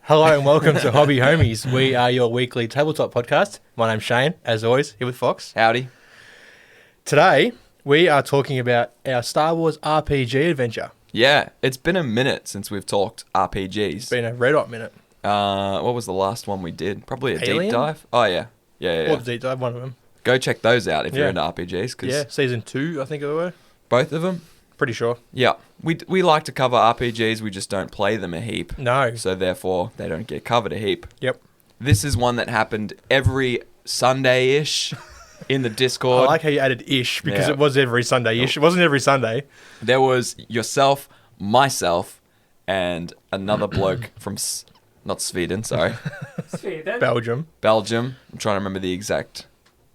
Hello and welcome to Hobby Homies. We are your weekly tabletop podcast. My name's Shane, as always, here with Fox. Howdy. Today, we are talking about our Star Wars RPG adventure. Yeah, it's been a minute since we've talked RPGs. It's been a red hot minute. What was the last one we did? Probably a Alien? deep dive. Oh, yeah. Yeah. Or the deep dive, one of them. Go check those out if you're Yeah. into RPGs. Cause Yeah, season 2, I think they were. both of them? Pretty sure. Yeah. We like to cover RPGs, we just don't play them a heap. No. So therefore, they don't get covered a heap. Yep. This is one that happened every Sunday-ish in the Discord. I like how you added ish because Yeah. it was every Sunday-ish. It wasn't every Sunday. There was yourself, myself, and another bloke from, not Sweden, sorry, Belgium. Belgium. I'm trying to remember the exact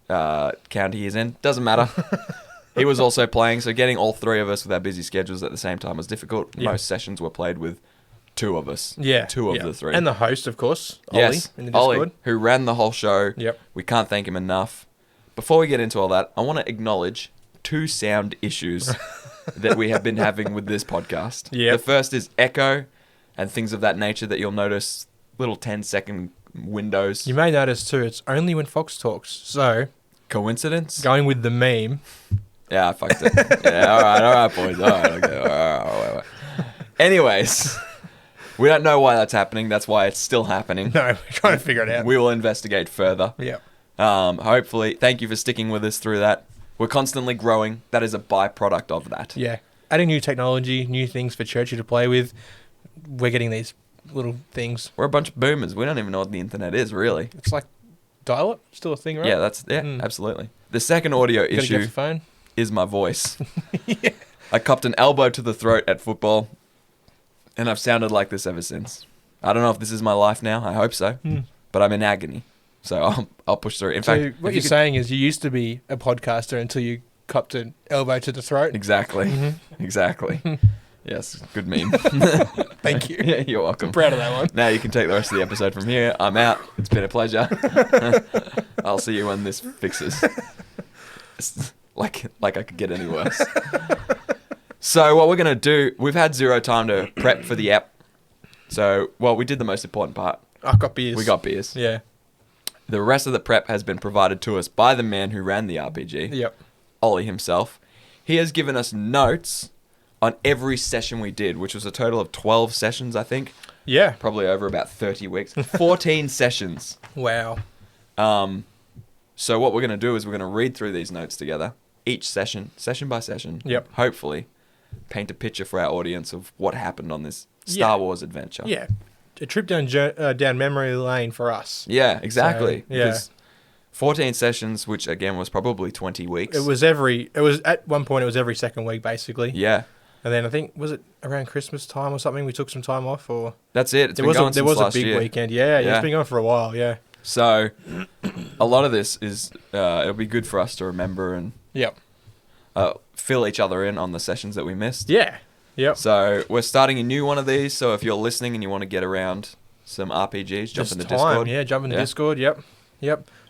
county he's in. Doesn't matter. He was also playing, so getting all three of us with our busy schedules at the same time was difficult. Yeah. Most sessions were played with two of us. Yeah. Two of yeah. the three. And the host, of course, Ollie, yes, in the Discord. Ollie, who ran the whole show. Yep. We can't thank him enough. Before we get into all that, I want to acknowledge two sound issues that we have been having with this podcast. Yep. The first is echo and things of that nature that you'll notice, little 10-second windows. You may notice, too, it's only when Fox talks. So, Coincidence? going with the meme. Yeah, I fucked it. Yeah, all right, boys. All right, okay. All right. Anyways, we don't know why that's happening. That's why it's still happening. No, we're trying to figure it out. We will investigate further. Yep. Hopefully, thank you for sticking with us through that. We're constantly growing. That is a byproduct of that. Yeah. Adding new technology, new things for Churchy to play with. We're getting these little things. We're a bunch of boomers. We don't even know what the internet is, really. It's like dial-up, still a thing, right? Yeah, absolutely. The second audio Gotta get issue the phone. is my voice. Yeah. I copped an elbow to the throat at football, and I've sounded like this ever since. I don't know if this is my life now. I hope so. But I'm in agony. So I'll push through. In So fact, what you're saying is you used to be a podcaster until you copped an elbow to the throat. Exactly. Mm-hmm. Exactly. Yes, good meme. Thank you. Yeah, you're welcome. I'm proud of that one. Now you can take the rest of the episode from here. I'm out. It's been a pleasure. I'll see you when this fixes. It's like I could get any worse. So what we're going to do, we've had zero time to prep for the app. So, we did the most important part. I've got beers. We got beers. Yeah. The rest of the prep has been provided to us by the man who ran the RPG, Yep. Ollie himself. He has given us notes on every session we did, which was a total of 12 sessions, I think. Yeah. Probably over about 30 weeks. 14 sessions. Wow. So what we're going to do is we're going to read through these notes together, each session by session. Yep. Hopefully, paint a picture for our audience of what happened on this Star Wars adventure. Yeah. A trip down memory lane for us. Yeah, exactly. So, yeah. Because 14 sessions, which again was probably 20 weeks. It was at one point it was every second week basically. Yeah. And then I think, was it around Christmas time or something, we took some time off, or That's it. It's there been going there since was a last big year. weekend. Yeah, Yeah. it's been going for a while, yeah. So a lot of this is, it'll be good for us to remember and Yep. fill each other in on the sessions that we missed. Yeah. Yep. So we're starting a new one of these. So if you're listening and you want to get around some RPGs, jump in the Discord. Yeah, jump in the Discord. Yep.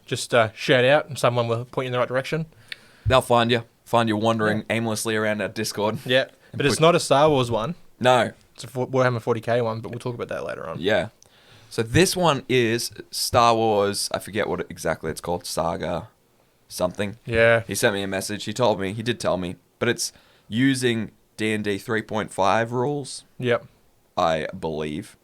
Just shout out and someone will point you in the right direction. They'll find you. Find you wandering aimlessly around our Discord. Yeah. But it's not a Star Wars one. No. It's a Warhammer 40k one, but we'll talk about that later on. Yeah. So this one is Star Wars. I forget what exactly it's called. Saga something. Yeah. He sent me a message. He did tell me. But it's using D&D 3.5 rules, Yep. I believe.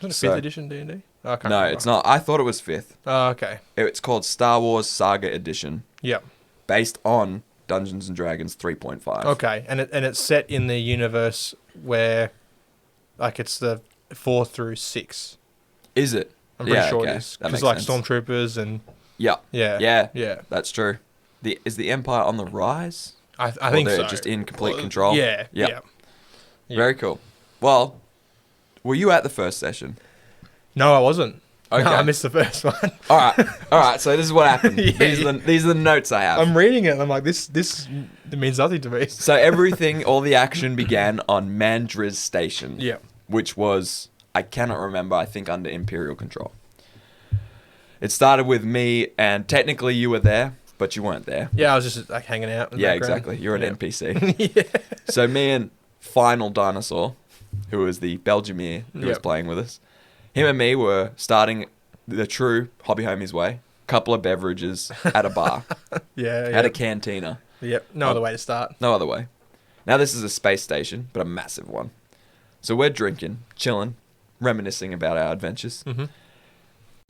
Is it a 5th edition D&D? Oh, I can't No, remember. it's not. I thought it was 5th. Oh, okay. It's called Star Wars Saga Edition, Yep. based on Dungeons and Dragons 3.5. Okay, and it's set in the universe where, like, it's the 4 through 6. Is it? I'm pretty sure okay. it is. That Because, makes like, sense. stormtroopers and... Yeah. Yeah. That's true. Is the Empire on the rise? I think they're so. just in complete control? Yeah. Very cool. Well, were you at the first session? No, I wasn't. Okay. No, I missed the first one. All right. So this is what happened. Yeah, These are the notes I have. I'm reading it and I'm like, this it means nothing to me. So all the action began on Mandriz Station. Yeah. Which was, I cannot remember, I think under Imperial control. It started with me, and technically you were there, but you weren't there. Yeah, I was just like hanging out. In the Yeah, background. exactly. You're an Yeah. NPC. Yeah. So me and Final Dinosaur, who was the Belgiumere who was Yep. playing with us, Him and me were starting the true hobby homies way. Couple of beverages at a bar, Yeah. at a cantina. Yep. No other way to start. No other way. Now this is a space station, but a massive one. So we're drinking, chilling, reminiscing about our adventures. Mm-hmm.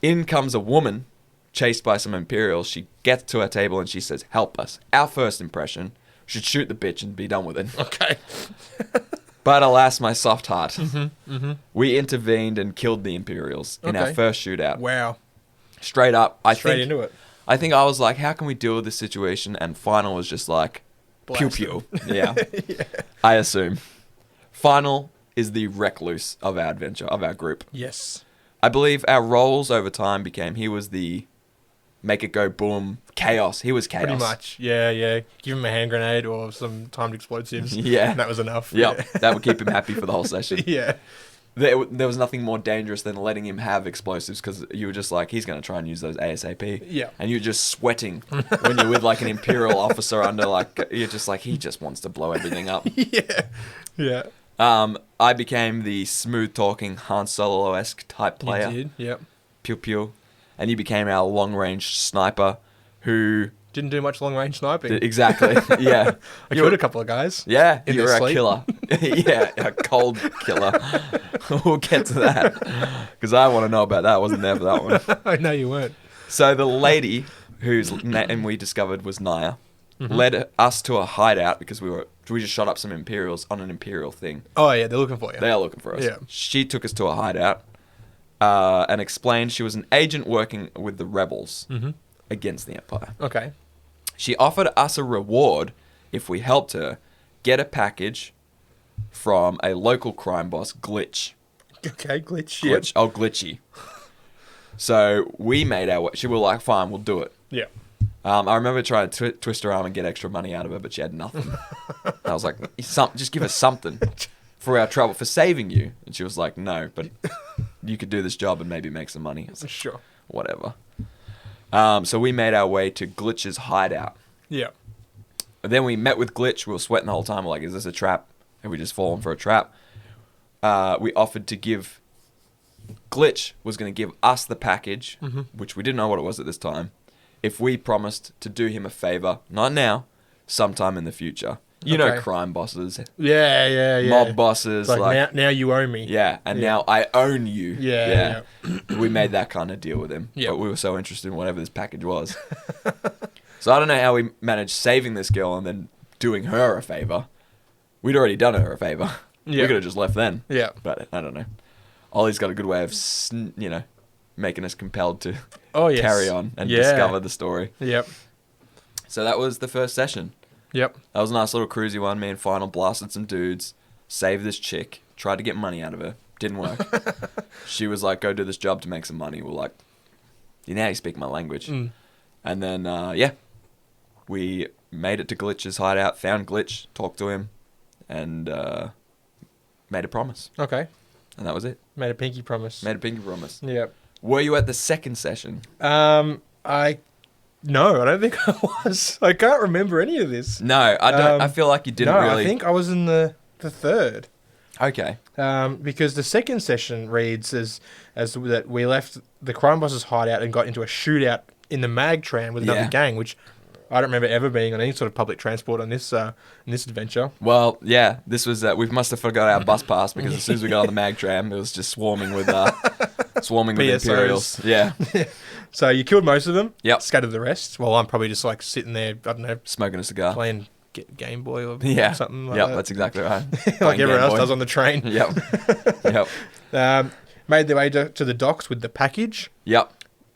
In comes a woman chased by some Imperials. She gets to our table and she says, "Help us." Our first impression, should shoot the bitch and be done with it. Okay. But alas, my soft heart. Mm-hmm. We intervened and killed the Imperials in our Okay. first shootout. Wow. Straight up. Straight into it. I think I was like, how can we deal with this situation? And Final was just like, pew Blast pew. them. Yeah. Yeah. I assume. Final is the recluse of our adventure, of our group. Yes. I believe our roles over time became he was the make it go boom chaos. He was chaos. Pretty much. Yeah, yeah. Give him a hand grenade or some timed explosives. Yeah. And that was enough. Yep. That would keep him happy for the whole session. Yeah. There was nothing more dangerous than letting him have explosives because you were just like, he's going to try and use those ASAP. Yeah. And you're just sweating when you're with like an Imperial officer under like, you're just like, he just wants to blow everything up. Yeah. Yeah. I became the smooth talking Han Solo-esque type player. You did. Yep. Pew pew. And you became our long range sniper who... Didn't do much long range sniping. Exactly. Yeah. I killed a couple of guys. Yeah, in you're their a sleep. killer. Yeah, a cold killer. We'll get to that because I want to know about that. I wasn't there for that one. I know you weren't. So the lady whose name we discovered was Naya Mm-hmm. led us to a hideout because we just shot up some Imperials on an Imperial thing. Oh, yeah. They're looking for you. They are looking for us. Yeah. She took us to a hideout and explained she was an agent working with the rebels Mm-hmm. against the Empire. Okay. She offered us a reward if we helped her get a package from a local crime boss, Glitch. Okay. Glitch. Yep. Glitch. Oh, Glitchy. So we made our way. She was like, fine, we'll do it. Yeah. I remember trying to twist her arm and get extra money out of her, but she had nothing. I was like, just give us something for our trouble, for saving you. And she was like, no, but you could do this job and maybe make some money. I was like, Sure. whatever. So we made our way to Glitch's hideout. Yeah. And then we met with Glitch. We were sweating the whole time. We're like, is this a trap? Have we just fallen for a trap? We offered to give... Glitch was going to give us the package, Mm-hmm. which we didn't know what it was at this time, if we promised to do him a favor, not now, sometime in the future. You know, Okay. crime bosses, Yeah, yeah, yeah. mob bosses, It's like now you owe me. yeah, and Yeah. now I own you. Yeah, We made that kind of deal with him, Yeah. but we were so interested in whatever this package was. So I don't know how we managed saving this girl and then doing her a favor. We'd already done her a favor. Yeah. We could have just left then, Yeah. but I don't know. Ollie's got a good way of, making us compelled to Oh, yes. carry on and Yeah. discover the story. Yep. So that was the first session. Yep. That was a nice little cruisy one. Me and Final blasted some dudes, saved this chick, tried to get money out of her. Didn't work. She was like, go do this job to make some money. We're like, now you speak my language. Mm. And then, we made it to Glitch's hideout, found Glitch, talked to him, and made a promise. Okay. And that was it. Made a pinky promise. Made a pinky promise. Yep. Were you at the second session? I don't think I was. I can't remember any of this. No, I don't. I feel like you didn't no, really. I think I was in the third. Okay. Because the second session reads as that we left the crime boss's hideout and got into a shootout in the mag tram with another Yeah. gang, which I don't remember ever being on any sort of public transport on this adventure. Well, yeah, this was. We must have forgot our bus pass because as soon as we got on the mag tram, it was just swarming with PSOs. Imperials. Yeah, So you killed most of them. Yep. Scattered the rest. Well, I'm probably just like sitting there, I don't know, smoking a cigar. playing Game Boy or Yeah, something like yep, that. that's exactly right. like Playing everyone Game else Boy. does on the train. Yep, yep, Made their way to the docks with the package. yep.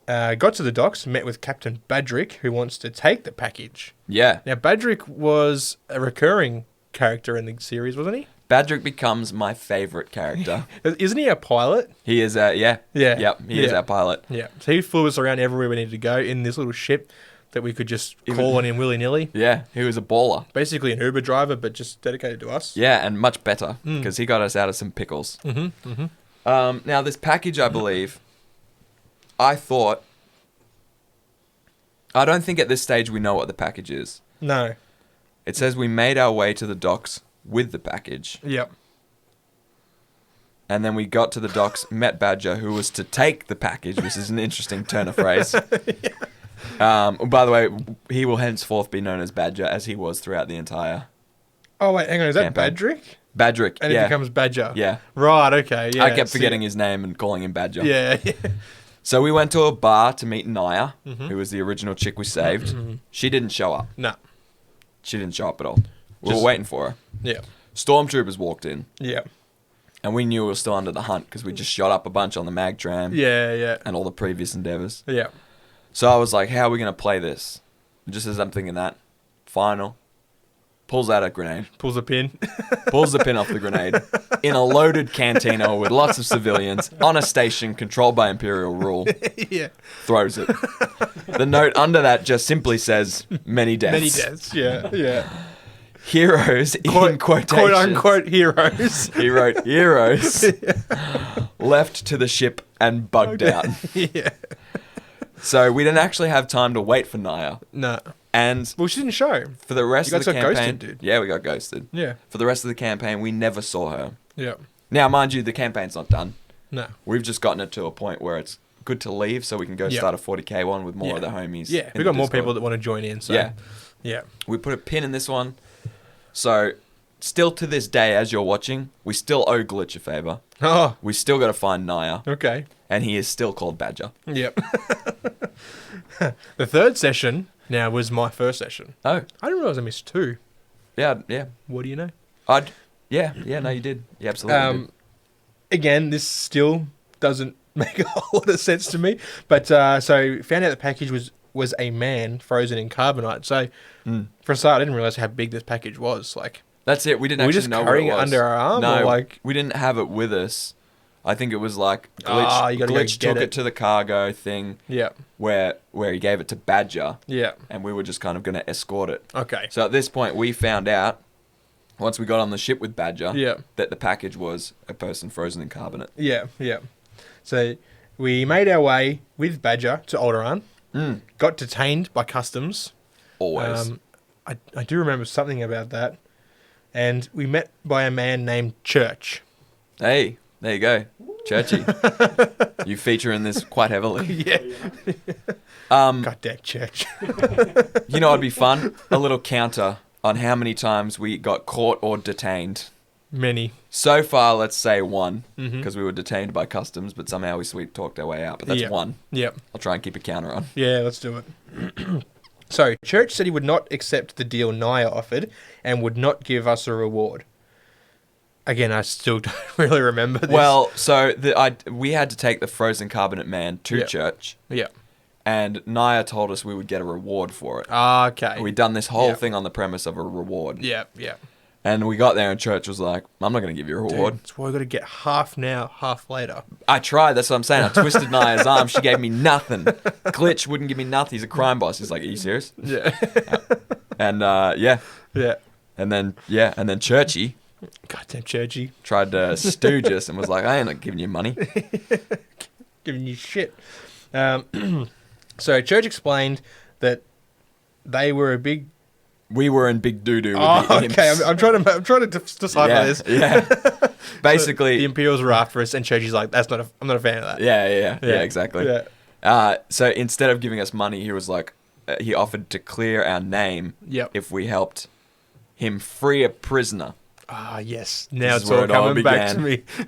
Got to the docks, met with Captain Badrick, who wants to take the package. Yeah, Now, Badrick was a recurring character in the series, wasn't he? Badrick becomes my favorite character. Isn't he a pilot? He is. Yeah. Yeah. Yep. He is Yeah. our pilot. Yeah. So he flew us around everywhere we needed to go in this little ship that we could just call on him willy-nilly. Yeah, he was a baller. Basically an Uber driver, but just dedicated to us. Yeah, and much better because he got us out of some pickles. Mm-hmm. Mm-hmm. Now, this package, I believe, I don't think at this stage we know what the package is. No. It says we made our way to the docks with the package. Yep. And then we got to the docks, met Badger, who was to take the package, which is an interesting turn of phrase. By the way, he will henceforth be known as Badger, as he was throughout the entire Oh, wait, hang on. Is that campaign. Badrick? Badrick, And yeah. it becomes Badger. Yeah. Right, okay, yeah. I kept forgetting his name and calling him Badger. Yeah. So we went to a bar to meet Naya, who was the original chick we saved. She didn't show up. No. She didn't show up at all. We were waiting for her. Yeah. Stormtroopers walked in. Yeah. And we knew we were still under the hunt because we just shot up a bunch on the mag tram. Yeah. And all the previous endeavors. Yeah. So I was like, how are we going to play this? Just as I'm thinking that. Final. Pulls out a grenade. Pulls the pin. Pulls the pin off the grenade. In a loaded cantina with lots of civilians. On a station controlled by Imperial rule. Yeah. Throws it. The note under that just simply says, many deaths. Many deaths, yeah. Heroes in quotations. Quote unquote heroes. He wrote heroes. Left to the ship and bugged out. Yeah. So we didn't actually have time to wait for Naya. No. And Well, she didn't show. for the rest You of guys the got campaign, ghosted, dude. Yeah, we got ghosted. Yeah. For the rest of the campaign, we never saw her. Yeah. Now, mind you, the campaign's not done. No. We've just gotten it to a point where it's good to leave, so we can go Yeah. start a 40k one with more of the homies. Yeah, in we've got the more Discord. people that want to join in. So. Yeah. Yeah. We put a pin in this one. So, still to this day, as you're watching, we still owe Glitch a favor. Oh, We still got to find Naya, okay. and he is still called Badger. Yep. The third session now was my first session. Oh, I didn't realize I missed two. yeah, yeah. What do you know? No, you did. You absolutely did. Again, this still doesn't make a whole lot of sense to me. But so found out the package was a man frozen in carbonite. So for a start, I didn't realize how big this package was. Like, That's it. We didn't were we actually just know carrying what it it was. under our arm? No, or like, we didn't have it with us. I think it was like Glitch. Ah, you gotta go Glitch get took it. it to the cargo thing yeah, where he gave it to Badger, yeah. and we were just kind of going to escort it. Okay. So at this point, we found out once we got on the ship with Badger Yeah. that the package was a person frozen in carbonate. Yeah, yeah. So we made our way with Badger to Alderaan. Got detained by customs. Always. I do remember something about that. And we met by a man named Church. Hey, there you go. Churchy. You feature in this quite heavily. Yeah. Goddamn Church. You know what'd be fun? A little counter on how many times we got caught or detained. Many. So far, let's say one, because we were detained by customs, but somehow we sweet talked our way out. But that's Yeah. one. Yep. I'll try and keep a counter on. Yeah, let's do it. So, Church said he would not accept the deal Naya offered and would not give us a reward. Again, I still don't really remember this. Well, so we had to take the frozen carbonate man to Yeah. church, Yeah. and Naya told us we would get a reward for it. Okay. We'd done this whole Yeah. thing on the premise of a reward. Yeah, yeah. And we got there and church was like, I'm not going to give you a reward. Dude, that's why I got to get half now, half later. I tried, that's what I'm saying. I twisted Naya's arm. She gave me nothing. Glitch wouldn't give me nothing. He's a crime boss. He's like, are you serious? Yeah. And yeah. Yeah. And then Churchy Goddamn Churchy. tried to stooge us and was like, I ain't not giving you money. Giving you shit. So Church explained that they were a big... We were in big doo-doo with Oh, the imps. okay. I'm trying to decipher yeah, this. Yeah. Basically... The Imperials were after us, and Churchy's like, I'm not a fan of that. Yeah, exactly. Yeah. So instead of giving us money, he was like, he offered to clear our name Yep. if we helped him free a prisoner. Ah, yes. Now This it's is where all it all coming back to began.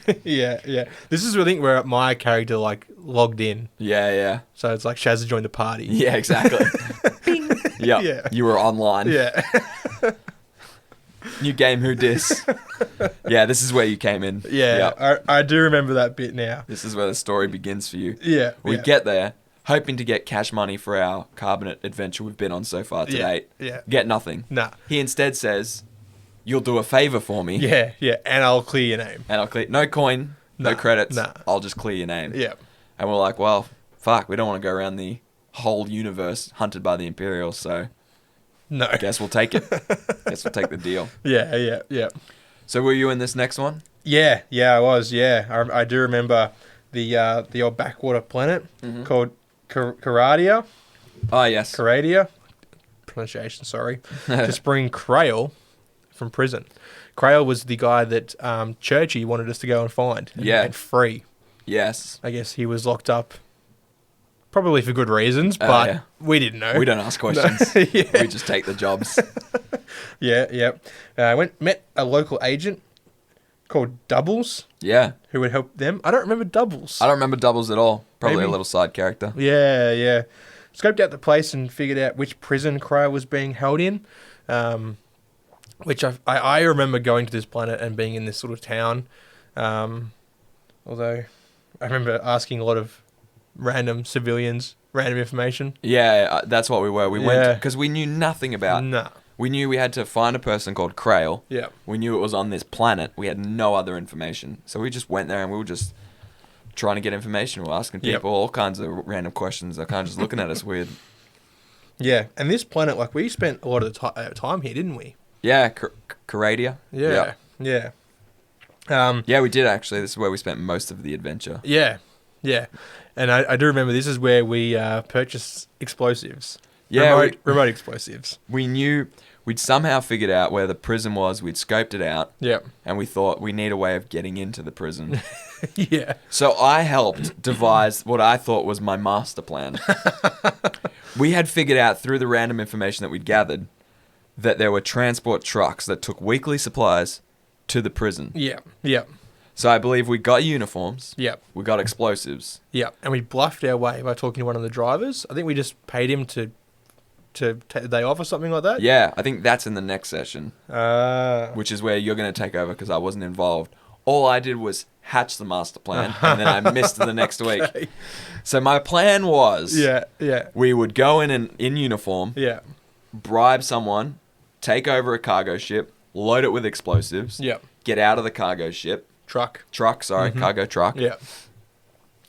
me. Yeah, yeah. This is, I think, where my character, like, logged in. Yeah. So it's like Shaz joined the party. Yeah, exactly. Yep. Yeah. You were online. Yeah. New game, who dis? Yeah, this is where you came in. Yeah. Yep. I do remember that bit now. This is where the story begins for you. Yeah. We yeah. get there, hoping to get cash money for our carbonate adventure we've been on so far to Yeah, date. yeah. Get nothing. Nah. He instead says, you'll do a favor for me. Yeah, yeah. And I'll clear your name. And I'll clear, no coin, no Nah, credits. nah. I'll just clear your name. Yeah. And we're like, well, fuck, we don't want to go around the whole universe hunted by the Imperials, so No. I guess we'll take it. Guess we'll take the deal. Yeah. So were you in this next one? Yeah, I was. Yeah, I do remember the old backwater planet called Karadia. Oh, yes. Karadia. Pronunciation, sorry. To bring Krail from prison. Crail was the guy that Churchy wanted us to go and find and free. Yes. I guess he was locked up probably for good reasons, but we didn't know. We don't ask questions. No. We just take the jobs. Met a local agent called Doubles. Yeah. Who would help them. I don't remember Doubles. I don't remember Doubles at all. Probably Maybe. a little side character. Yeah. Scoped out the place and figured out which prison Crail was being held in. Which I remember going to this planet and being in this sort of town. Although I remember asking a lot of random civilians, random information. Yeah, that's what we were. We went because we knew nothing about. Nah. We knew we had to find a person called Crail. Yeah. We knew it was on this planet. We had no other information. So we just went there and we were just trying to get information. We were asking people all kinds of random questions. They're kind of just looking at us weird. Yeah, and this planet, like, we spent a lot of the time here, didn't we? Yeah, Caradia. Yeah. Yeah, we did actually. This is where we spent most of the adventure. Yeah. And I do remember this is where we purchased explosives. Yeah, remote explosives. We knew we'd somehow figured out where the prison was. We'd scoped it out. Yeah. And we thought we need a way of getting into the prison. Yeah. So I helped devise what I thought was my master plan. We had figured out through the random information that we'd gathered that there were transport trucks that took weekly supplies to the prison. Yeah. So I believe we got uniforms. Yeah. We got explosives. Yeah. And we bluffed our way by talking to one of the drivers. I think we just paid him to take the day off or something like that. Yeah, I think that's in the next session, which is where you're going to take over because I wasn't involved. All I did was hatch the master plan, and then I missed the next week. So my plan was, we would go in uniform, bribe someone, take over a cargo ship, load it with explosives, get out of the cargo ship, cargo truck,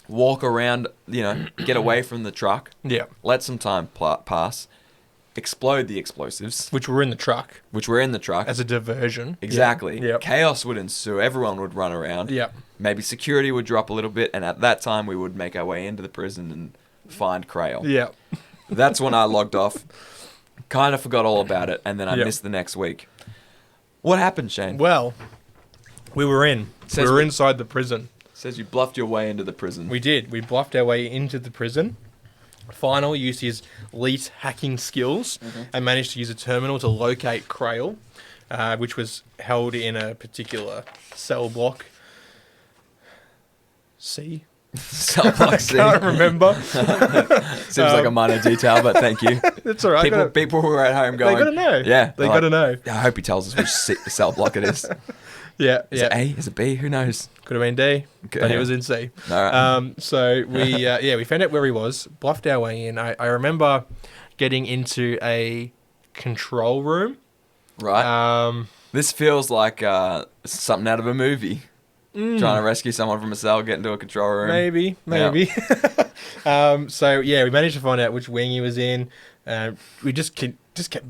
walk around, get away from the truck, let some time pass, explode the explosives. Which were in the truck. As a diversion. Exactly. Yep. Chaos would ensue. Everyone would run around. Yep. Maybe security would drop a little bit, and at that time we would make our way into the prison and find Crail. Yep. That's when I logged off. Kind of forgot all about it, and then I missed the next week. What happened, Shane? Well, we were inside the prison. Says you bluffed your way into the prison. We did. We bluffed our way into the prison. Final used his elite hacking skills and managed to use a terminal to locate Crail, which was held in a particular cell block. C? Cell block C. I can't remember. Seems like a minor detail, but thank you. That's all right. People who are at home going... They got to know. Yeah. They got to know. I hope he tells us which cell block it is. Yeah. Is it A? Is it B? Who knows? Could have been D, but he was in C. All right. So we we found out where he was, bluffed our way in. I remember getting into a control room. Right. This feels like something out of a movie. Trying to rescue someone from a cell, get into a control room. Maybe. So we managed to find out which wing he was in. We just kept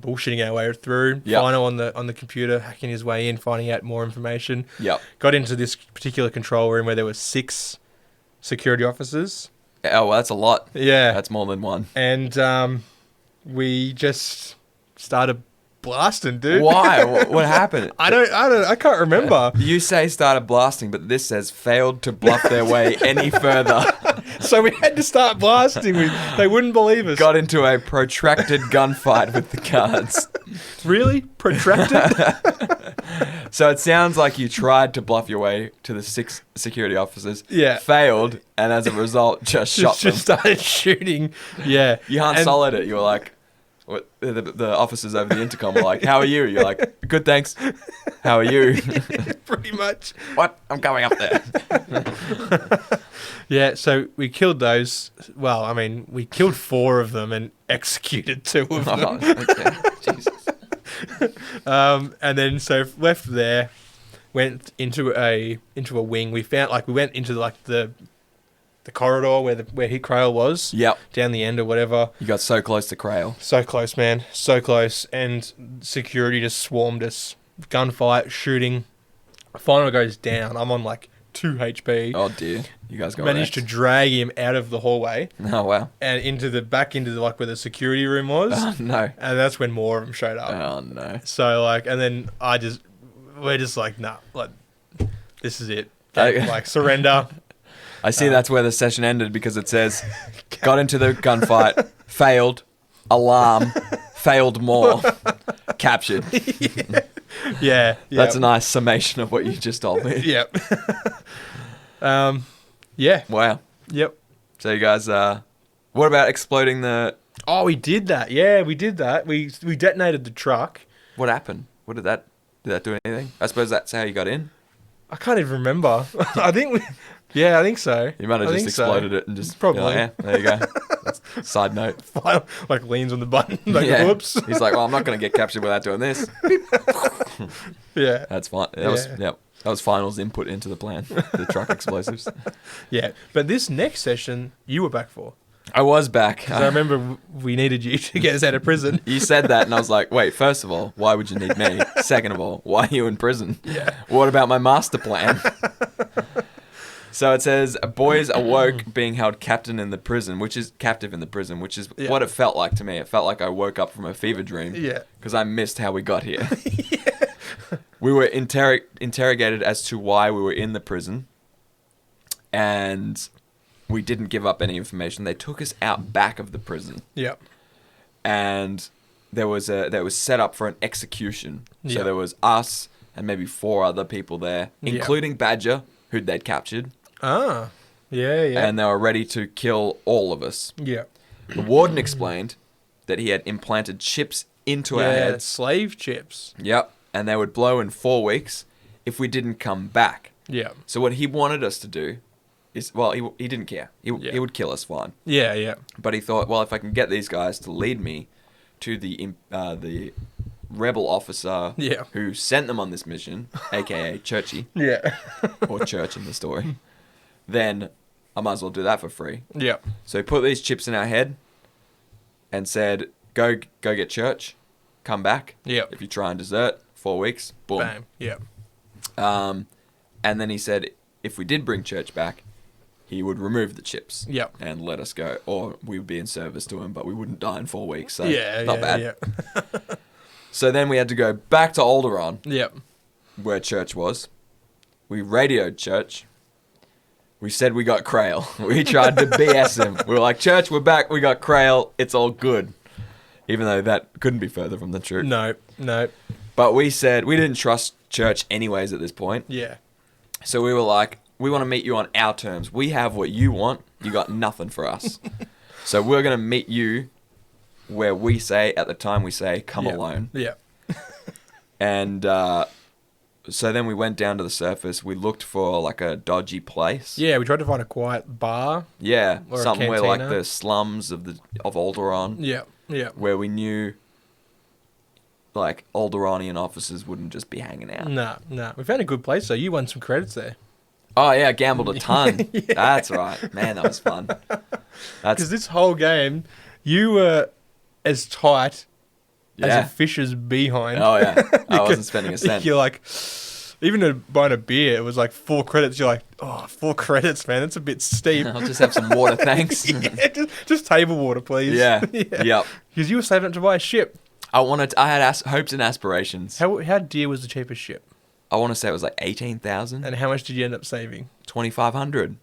bullshitting our way through. Yep. Final on the computer, hacking his way in, finding out more information. Yep. Got into this particular control room where there were 6 security officers. Oh, well, that's a lot. Yeah. That's more than one. And we just started blasting, dude. Why? What happened? I can't remember. You say started blasting, but this says failed to bluff their way any further. So we had to start blasting. They wouldn't believe us. Got into a protracted gunfight with the guards. Really? Protracted? So it sounds like you tried to bluff your way to the 6 security officers. Yeah. Failed, and as a result, just shot them. Just started shooting. Yeah. You Han Solo'd it. You were like... The officers over the intercom were like, "How are you?" You're like, "Good, thanks." "How are you?" Pretty much. "What? I'm going up there." Yeah, so we killed those. Well, I mean, we killed 4 of them and executed 2 of them. Oh, okay. Jesus. And then so left there, went into a wing. We went into the corridor where Crail was. Yep. Down the end or whatever. You got so close to Crail. So close, man. So close. And security just swarmed us. Gunfight, shooting. Final goes down. I'm on 2 HP. Oh, dear. You guys got managed to wrecked. drag him out of the hallway Oh, wow. and into the like where the security room was. Oh, no. And that's when more of them showed up. Oh, no. So like, and then we're just like, nah, like this is it. Okay. Like surrender. I see that's where the session ended because it says, got into the gunfight, failed, alarm, failed more, captured. Yeah. That's a nice summation of what you just told me. Yep. Yeah. Wow. Yep. So you guys, what about exploding the... Oh, we did that. Yeah, we did that. We detonated the truck. What happened? Did that do anything? I suppose that's how you got in? I can't even remember. I think I think so. You might have I just think so. exploded it and just... Probably. Like, yeah, there you go. That's side note. Like leans on the button. Like, Yeah. whoops. He's like, well, I'm not going to get captured without doing this. Yeah. That's fine. Yeah. That was Final's input into the plan. The truck explosives. Yeah. But this next session, you were back for. I was back. 'Cause I remember we needed you to get us out of prison. You said that, and I was like, wait, first of all, why would you need me? Second of all, why are you in prison? Yeah. What about my master plan? So it says, boys awoke being held captive in the prison, which is Yeah. what it felt like to me. It felt like I woke up from a fever dream. Yeah. Because I missed how we got here. We were interrogated as to why we were in the prison. And we didn't give up any information. They took us out back of the prison. Yep. And there was set up for an execution. So Yeah. there was us and maybe 4 other people there, Yeah. including Badger, who they'd captured. Ah. Yeah, yeah. And they were ready to kill all of us. yeah. The warden explained that he had implanted chips into our heads. slave chips. Yep. And they would blow in 4 weeks if we didn't come back. Yeah. So what he wanted us to do is, well, he didn't care. He would kill us fine. Yeah, yeah. But he thought, well, if I can get these guys to lead me to the rebel officer Yeah. who sent them on this mission, aka Churchy, Yeah. or Church in the story, then I might as well do that for free. yeah. So he put these chips in our head and said, go get Church, come back. Yep. If you try and desert, 4 weeks, boom. Bam. Yeah. And then he said, if we did bring Church back, he would remove the chips Yep. and let us go, or we would be in service to him, but we wouldn't die in 4 weeks. So Yeah. not bad. Yeah. So then we had to go back to Alderaan, Yep. where Church was. We radioed Church. We said we got Krail. We tried to BS him. We were like, Church, we're back. We got Krail. It's all good. Even though that couldn't be further from the truth. No. No. But we said we didn't trust Church anyways at this point. Yeah. So we were like, we want to meet you on our terms. We have what you want. You got nothing for us. So we're going to meet you where we say, at the time we say, come Yeah. alone. Yeah. And so then we went down to the surface. We looked for like a dodgy place. Yeah. We tried to find a quiet bar. Yeah, Or a something where like cantina. the slums of Alderaan, Yeah. Yeah. where we knew like Alderaanian officers wouldn't just be hanging out. Nah. We found a good place, so you won some credits there. Oh yeah, gambled a ton. Yeah. That's right, man. That was fun. Because That's this whole game, you were as tight as yeah. a fish's behind. Oh yeah, I wasn't Because spending a cent. You're like, even to buying a beer, it was like 4 credits. You're like, oh, 4 credits, man. That's a bit steep. I'll just have some water, thanks. Yeah, just table water, please. Yeah. Yep. Because you were saving up to buy a ship. I had hopes and aspirations. How dear was the cheapest ship? I want to say it was like 18,000, And how much did you end up saving? 2,500.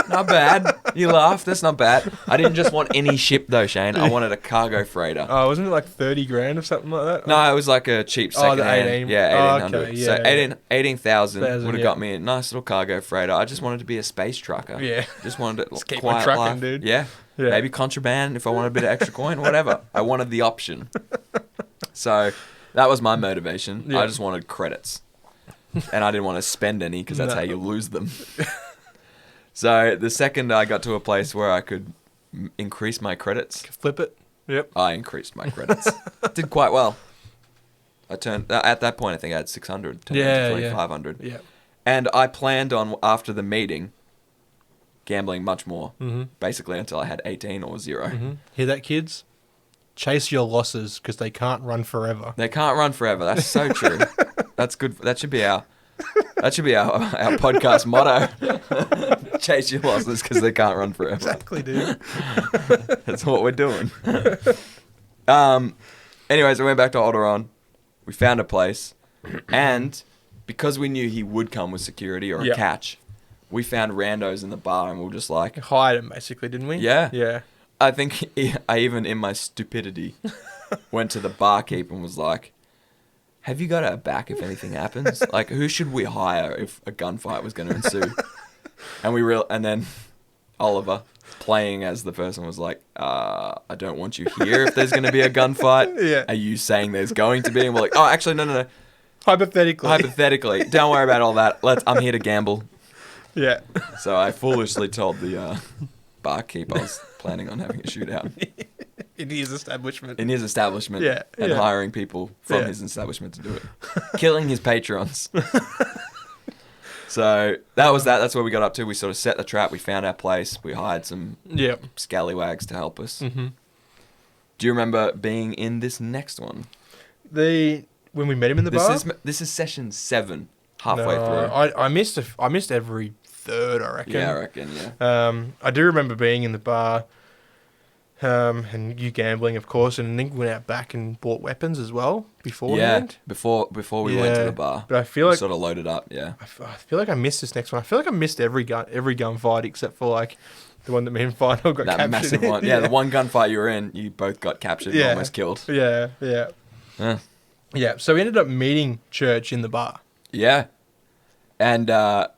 Not bad. You laugh. That's not bad. I didn't just want any ship though, Shane. I wanted a cargo freighter. Oh, wasn't it like 30 grand or something like that? No, it was like a cheap Oh, second the hand. 18. Yeah, Oh, 1,800. okay, So yeah, 18,000 would 1,000, have yeah. got me a nice little cargo freighter. I just wanted to be a space trucker. Yeah. Just wanted to Just keep on quiet trucking, life. dude. Yeah. Yeah. Maybe contraband if I wanted a bit of extra coin, whatever. I wanted the option. So that was my motivation. Yeah. I just wanted credits. And I didn't want to spend any because that's No. how you lose them. So the second I got to a place where I could increase my credits, Flip it. Yep. I increased my credits. Did quite well. I turned at that point. I think I had 600. Turned Yeah, into yeah. 2,500. Yeah. And I planned on after the meeting, gambling much more. Mm-hmm. Basically until I had 18 or 0. Mm-hmm. Hear that, kids? Chase your losses because they can't run forever. They can't run forever. That's so true. That's good. That should be our podcast motto. Chase your losses because they can't run forever. Exactly, dude. That's what we're doing. Anyways, we went back to Alderaan. We found a place. And because we knew he would come with security or a catch, we found randos in the bar and we were just like... Hide him, basically, didn't we? Yeah. Yeah. I think I even, in my stupidity, went to the barkeep and was like, have you got our back if anything happens? Like, who should we hire if a gunfight was going to ensue? And then Oliver, playing as the person, was like, I don't want you here if there's going to be a gunfight. Yeah. Are you saying there's going to be? And we're like, oh, actually, no. Hypothetically. Don't worry about all that. I'm here to gamble. Yeah. So I foolishly told the barkeep I was planning on having a shootout. In his establishment. Yeah. And hiring people from his establishment to do it. Killing his patrons. So that was that. That's where we got up to. We sort of set the trap. We found our place. We hired some scallywags to help us. Mm-hmm. Do you remember being in this next one? When we met him in the bar? This is session 7, halfway through. I missed every third, I reckon. Yeah, I reckon, yeah. I do remember being in the bar, and you gambling, of course, and then we went out back and bought weapons as well beforehand. Yeah, before we went to the bar. But I feel like... sort of loaded up, yeah. I feel like I missed this next one. I feel like I missed every gunfight except for, like, the one that me and Final got captured. That massive one. Yeah, the one gunfight you were in, you both got captured and almost killed. Yeah. Yeah, so we ended up meeting Church in the bar. Yeah. And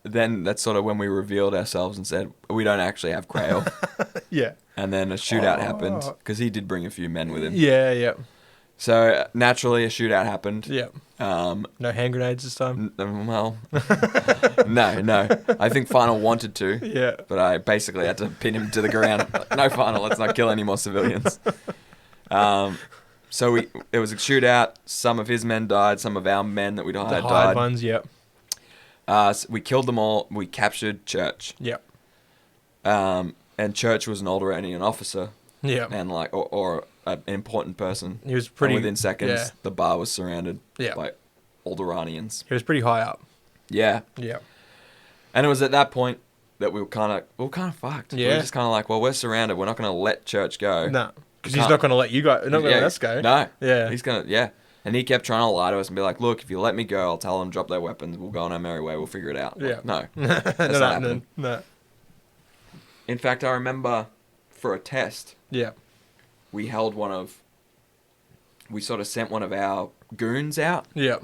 then that's sort of when we revealed ourselves and said, we don't actually have Crail. Yeah. And then a shootout happened, because he did bring a few men with him. Yeah. So, naturally, a shootout happened. Yeah. No hand grenades this time? Well, no. I think Final wanted to. Yeah. But I basically had to pin him to the ground. No, Final, let's not kill any more civilians. So it was a shootout. Some of his men died. Some of our men that we'd hired died. The hired ones, yep. So we killed them all. We captured Church. Yep. And Church was an Alderaanian officer. Yeah. And or an important person. He was pretty... And within seconds, the bar was surrounded by Alderaanians. He was pretty high up. Yeah. Yeah. And it was at that point that we were kind of fucked. Yeah. We were just kind of like, well, we're surrounded. We're not going to let Church go. No. Because he's not going to let you go. Not going to let us go. No. Yeah. He's going to, And he kept trying to lie to us and be like, look, if you let me go, I'll tell them drop their weapons. We'll go on our merry way. We'll figure it out. Yeah. Like, no. That's not happening. No. In fact, I remember for a test, we sort of sent one of our goons out. Yeah.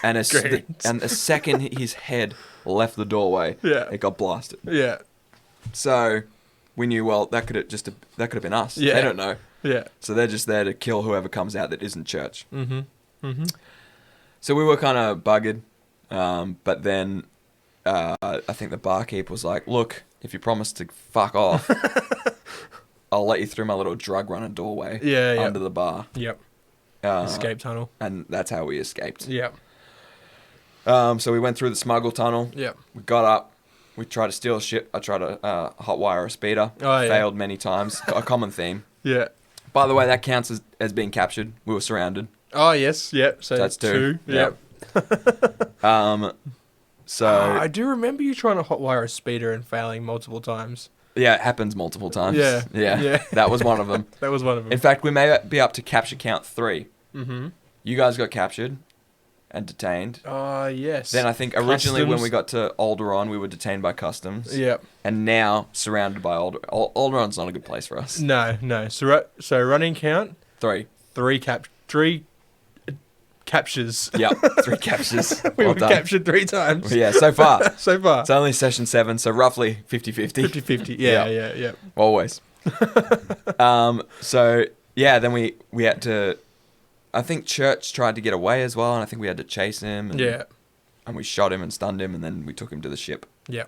And the second his head left the doorway, it got blasted. Yeah. So we knew, well, that could have been us. Yeah. They don't know. Yeah. So they're just there to kill whoever comes out that isn't Church. Mm-hmm. Mm-hmm. So we were kind of buggered. But then I think the barkeep was like, look, if you promise to fuck off, I'll let you through my little drug runner doorway under the bar. Yep. Escape tunnel. And that's how we escaped. Yep. So we went through the smuggle tunnel. Yep. We got up. We tried to steal shit. I tried to hotwire a speeder. Failed many times. A common theme. Yeah. By the way, that counts as being captured. We were surrounded. Oh, yes. Yep. So that's 2. Yep. So I do remember you trying to hotwire a speeder and failing multiple times. Yeah, it happens multiple times. Yeah. That was one of them. In fact, we may be up to capture count 3. Mm-hmm. You guys got captured and detained. Yes. Then I think originally when we got to Alderaan, we were detained by customs. Yep. And now surrounded by Alderaan's not a good place for us. No. So running count 3. 3 captures. Yep, 3 captures. We've been captured 3 times. Yeah, so far. It's only session 7, so roughly 50-50. 50-50. Yeah. Always. So yeah, then we had to. I think Church tried to get away as well, and I think we had to chase him. And we shot him and stunned him, and then we took him to the ship. Yeah.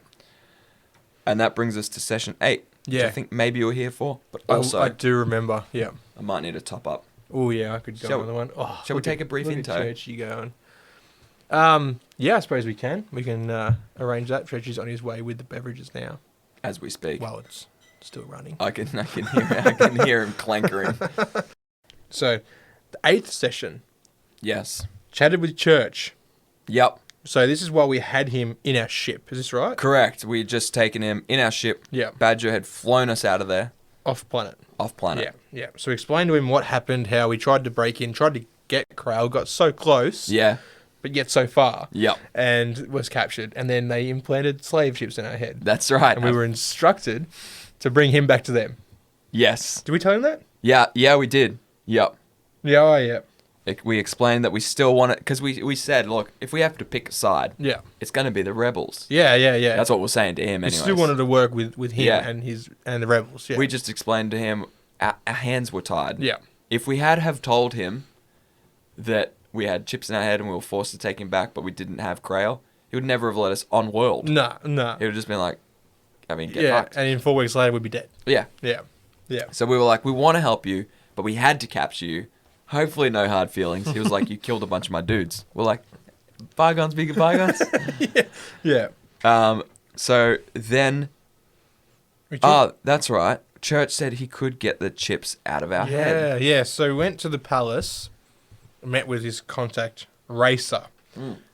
And that brings us to session 8. Which I think maybe you were here for, but also I do remember. Yeah. I might need to top up. Oh yeah, I could go on the one. Shall we take a brief intro? Churchy going. Yeah, I suppose we can. We can arrange that. Churchy's on his way with the beverages now, as we speak. Well, it's still running. I can hear him clankering. So, the 8th session. Yes. Chatted with Church. Yep. So this is while we had him in our ship. Is this right? Correct. We had just taken him in our ship. Yeah. Badger had flown us out of there. Off planet. Off planet. Yeah, yeah. So we explained to him what happened, how we tried to break in, tried to get Krail, got so close, Yeah. but yet so far. Yep. And was captured. And then they implanted slave ships in our head. That's right. And we were instructed to bring him back to them. Yes. Did we tell him that? Yeah, we did. Yep. Yeah, oh, yeah. We explained that we still want it because we said, look, if we have to pick a side, Yeah. it's going to be the rebels. Yeah, yeah, yeah. That's what we're saying to him. We Anyways, still wanted to work with him Yeah. and the rebels. Yeah. we just explained to him our hands were tied. Yeah. If we had have told him that we had chips in our head and we were forced to take him back, but we didn't have Krail, he would never have let us on world. No. He would have just been like, get Yeah, fucked. and in 4 weeks later, we'd be dead. Yeah. Yeah. Yeah. So we were like, we want to help you, but we had to capture you. Hopefully no hard feelings. He was like, you killed a bunch of my dudes. We're like, bygones be bygones. Yeah. So then, that's right. Church said he could get the chips out of our head. Yeah. So we went to the palace, met with his contact, Racer.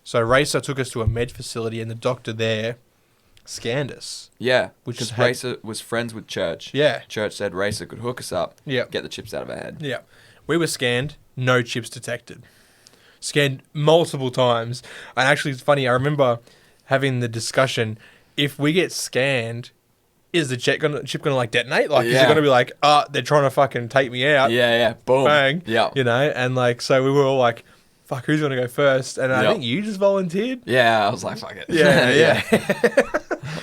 So Racer took us to a med facility, and the doctor there scanned us. Yeah, Which because had- Racer was friends with Church. Yeah. Church said Racer could hook us up, Yeah. get the chips out of our head. Yeah. We were scanned, no chips detected. Scanned multiple times. And actually, it's funny, I remember having the discussion, if we get scanned, is the chip gonna like detonate? Like, is it Yeah. gonna be like, they're trying to fucking take me out? Yeah, boom. Bang. Yeah. You know, and like, so we were all like, fuck, who's gonna go first? And I Yep. think you just volunteered. Yeah, I was like, fuck it. Yeah.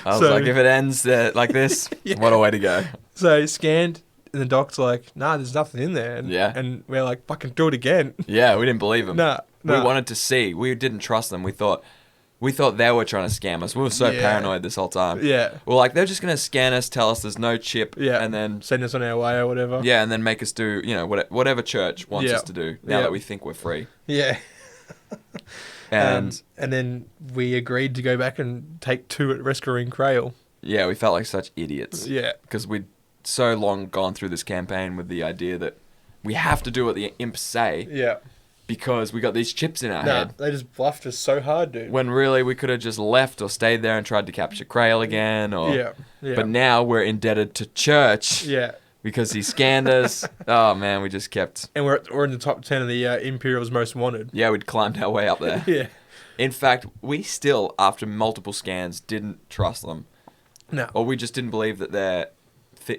I was So- like, if it ends like this, Yeah. what a way to go. So scanned, and the doc's like, nah, there's nothing in there. And, Yeah. And we're like, fucking do it again. Yeah, we didn't believe him. Nah. We wanted to see. We didn't trust them. We thought they were trying to scam us. We were so Yeah. paranoid this whole time. Yeah. We're like, they're just going to scan us, tell us there's no chip, Yeah. and then Send us on our way or whatever. and then make us do, whatever Church wants Yeah. us to do now Yeah. that we think we're free. Yeah. And And then we agreed to go back and take 2 at rescuing Krail. yeah, we felt like such idiots. Yeah. Because we'd so long gone through this campaign with the idea that we have to do what the imps say Yeah. because we got these chips in our Nah, head. they just bluffed us so hard, dude. When really we could have just left or stayed there and tried to capture Krail again. Or, Yeah. Yeah. But now we're indebted to Church Yeah. because he scanned us. Oh man, we just kept. And we're in the top 10 of the Imperial's Most Wanted. Yeah, we'd climbed our way up there. Yeah. In fact, we still, after multiple scans, didn't trust them. No. Or we just didn't believe that their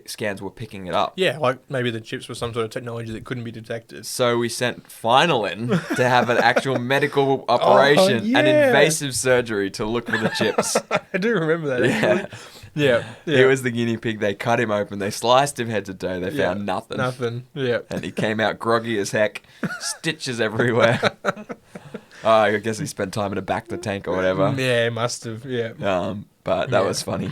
scans were picking it up. Yeah, like maybe the chips were some sort of technology that couldn't be detected. So we sent Final in to have an actual medical operation and yeah. invasive surgery to look for the chips. I do remember that. Yeah. Actually. Yeah. Yeah. He was the guinea pig. They cut him open. They sliced him head to toe. They Yeah. found nothing. Nothing. Yeah. And he came out groggy as heck. Stitches everywhere. I guess he spent time in a back the tank or whatever. Yeah, must have. Yeah. But that Yeah. was funny.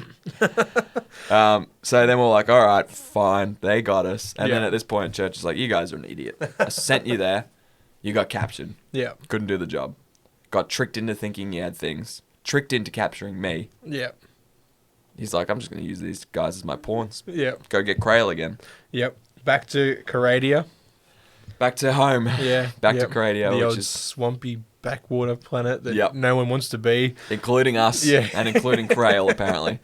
So then we're like, all right, fine. They got us. And then Yeah. at this point, Church is like, you guys are an idiot. I sent you there. You got captured. Yeah. Couldn't do the job. Got tricked into thinking you had things. Tricked into capturing me. Yeah. He's like, I'm just going to use these guys as my pawns. Yeah. Go get Krail again. Yep. Back to Caradia. Back to home. Yeah. Back yep. to Caradia, the which old is swampy backwater planet that Yep. no one wants to be. including us. Yeah. And including Krail, apparently.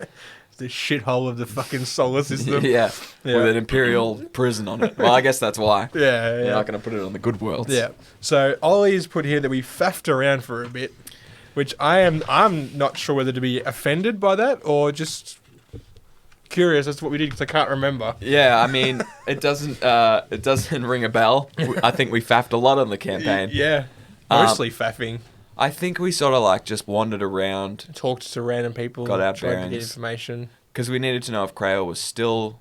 The shithole of the fucking solar system. Yeah. Yeah. With an imperial prison on it. Well, I guess that's why. Yeah. You're Yeah. not going to put it on the good worlds. Yeah. So Ollie's put here that we faffed around for a bit, which I'm not sure whether to be offended by that or just curious as to what we did because I can't remember. Yeah, I mean, it doesn't ring a bell. I think we faffed a lot on the campaign. Yeah. Mostly faffing. I think we sort of like just wandered around Talked to random people. Got our tried to get bearings. information because we needed to know if Krail was still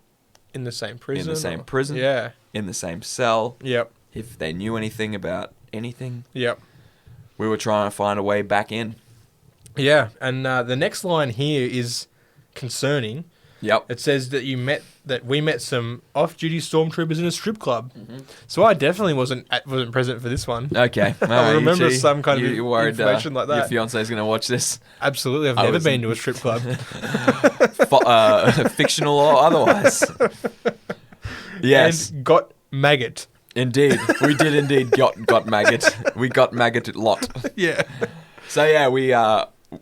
in the same prison. same prison? Yeah. in the same cell, Yep. if they knew anything about anything. Yep. We were trying to find a way back in. Yeah. And the next line here is concerning. Yep. It says that we met some off-duty stormtroopers in a strip club. Mm-hmm. So I definitely wasn't present for this one. Okay. I remember some kind of you worried, information like that. Your fiance's going to watch this, Absolutely, I've I never was- been to a strip club. fictional or otherwise. Yes, And got maggot. indeed. We did indeed got maggot. We got maggot a lot. Yeah. So yeah,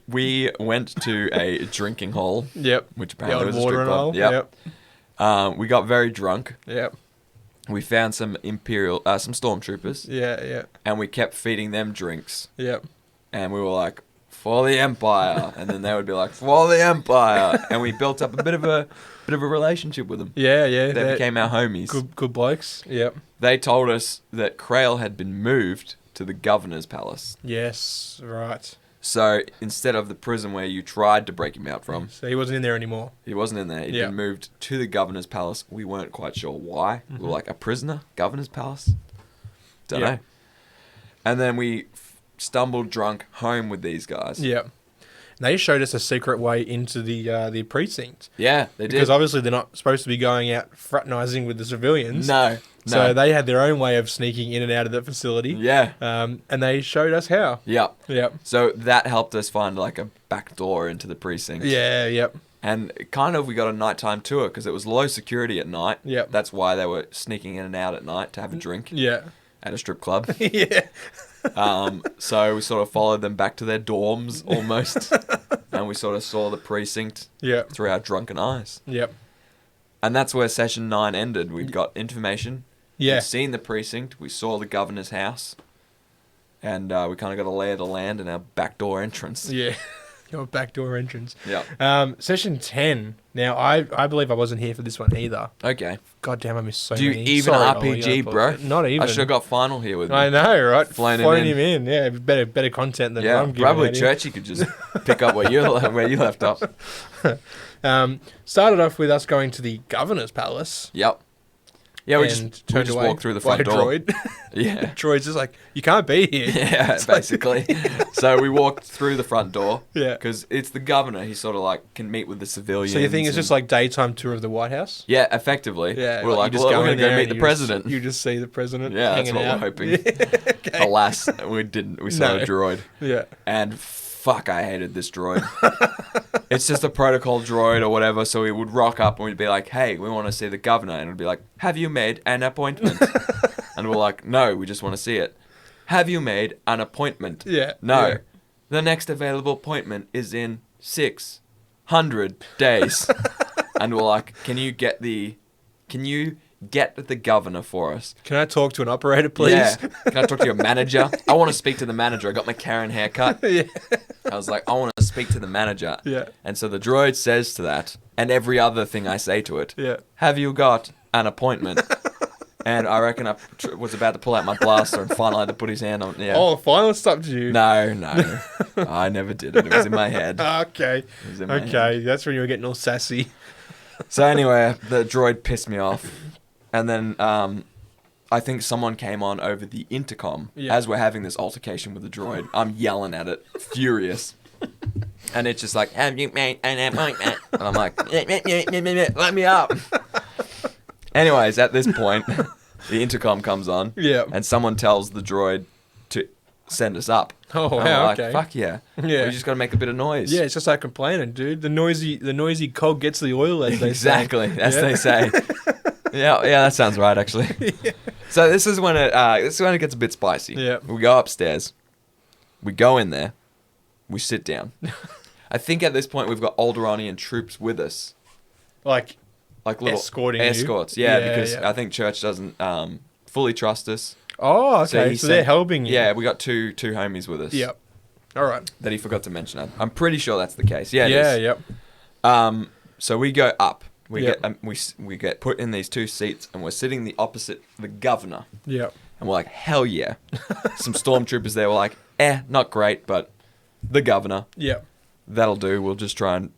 we went to a drinking hole. Yep. Which The apparently old was a strip watering club. hole. Yep. We got very drunk. Yep. We found some some stormtroopers, Yeah. and we kept feeding them drinks. Yep. And we were like, "For the Empire," and then they would be like, "For the Empire," and we built up a bit of a relationship with them. Yeah. They became our homies. Good blokes. Yep. They told us that Krail had been moved to the governor's palace. Yes. Right. So instead of the prison where you tried to break him out from, So he wasn't in there anymore. he wasn't in there. He'd been moved to the governor's palace. We weren't quite sure why. We were like, a prisoner? Governor's palace? Don't know. And then we stumbled drunk home with these guys. Yep. They showed us a secret way into the precinct. Yeah, they did. Because obviously they're not supposed to be going out fraternising with the civilians. No. So they had their own way of sneaking in and out of the facility. Yeah. And they showed us how. Yep. Yep. So that helped us find like a back door into the precinct. Yeah, yep. And kind of we got a nighttime tour because it was low security at night. Yep. That's why they were sneaking in and out at night to have a drink Yeah. at a strip club. Yeah. So we sort of followed them back to their dorms almost. And we sort of saw the precinct Yep. through our drunken eyes. Yep. And that's where session 9 ended. We'd got information. Yeah. We'd seen the precinct. We saw the governor's house. And we kind of got a lay of the land and our backdoor entrance. Yeah. Your backdoor entrance. Yeah. Session 10. Now, I believe I wasn't here for this one either. Okay. God damn, I missed so Do you many. even Sorry, RPG, Ollie, bro? Not even. I should have got Final here with me. I know, right? Flown him in. Yeah, better content than Yeah, I'm giving probably out here. Churchy could just pick up where you left off. Started off with us going to the governor's palace. Yep. Yeah, we and just turned away walked through the by front a door. droid. Yeah. Droid's just like, you can't be here. Yeah, It's like- basically. So we walked through the front door. Yeah. Because it's the governor. He sort of like can meet with the civilians. So you think it's and- just like daytime tour of the White House? Yeah, effectively. Yeah. We're like, you well, we're in going to there go meet and the you president. You just see the president. Yeah, that's hanging what out. we're hoping. Yeah. Okay. Alas, we didn't. We saw No. a droid. Yeah. And fuck, I hated this droid. It's just a protocol droid or whatever. So we would rock up and we'd be like, hey, we want to see the governor. And it'd be like, have you made an appointment? And we're like, no, we just want to see it. Have you made an appointment? Yeah. No. Yeah. The next available appointment is in 600 days. And we're like, can you get the governor for us? Can I talk to an operator, please? Yeah. Can I talk to your manager? I want to speak to the manager. I got my Karen haircut. Yeah. I was like, I want to speak to the manager. Yeah. And so the droid says to that, and every other thing I say to it, Yeah. have you got an appointment? And I reckon I was about to pull out my blaster and finally had to put his hand on. Yeah. Oh, finally stopped you. No. I never did it. It was in my head. Okay. It was in my head. Okay. That's when you were getting all sassy. So anyway, the droid pissed me off. And then I think someone came on over the intercom as we're having this altercation with the droid. I'm yelling at it, furious. And it's just like, have you made an appointment? And I'm like, let me up. Anyways, at this point, the intercom comes on. Yeah. And someone tells the droid to send us up. Oh, And wow, we're like, okay. fuck yeah. Yeah. We just got to make a bit of noise. Yeah, it's just like complaining, dude. The noisy cog gets the oil, as they Exactly, say. as Yeah. they say. Yeah, that sounds right, actually. Yeah. So this is when it gets a bit spicy. Yeah. We go upstairs. We go in there. We sit down. I think at this point we've got Alderanian troops with us, Like like little escorting you? escorts. Yeah, Yeah, because yeah. I think Church doesn't fully trust us. Oh, okay. he So they're sent- helping you. Yeah, we got two homies with us. Yep. All right. That he forgot to mention. I'm pretty sure that's the case. Yeah. It Yeah. is. Yep. So we go up. We Yep. get we get put in these two seats, and we're sitting the opposite the governor. Yep. And we're like, hell yeah. Some stormtroopers there were like, not great, but the governor, Yep. that'll do. We'll just try and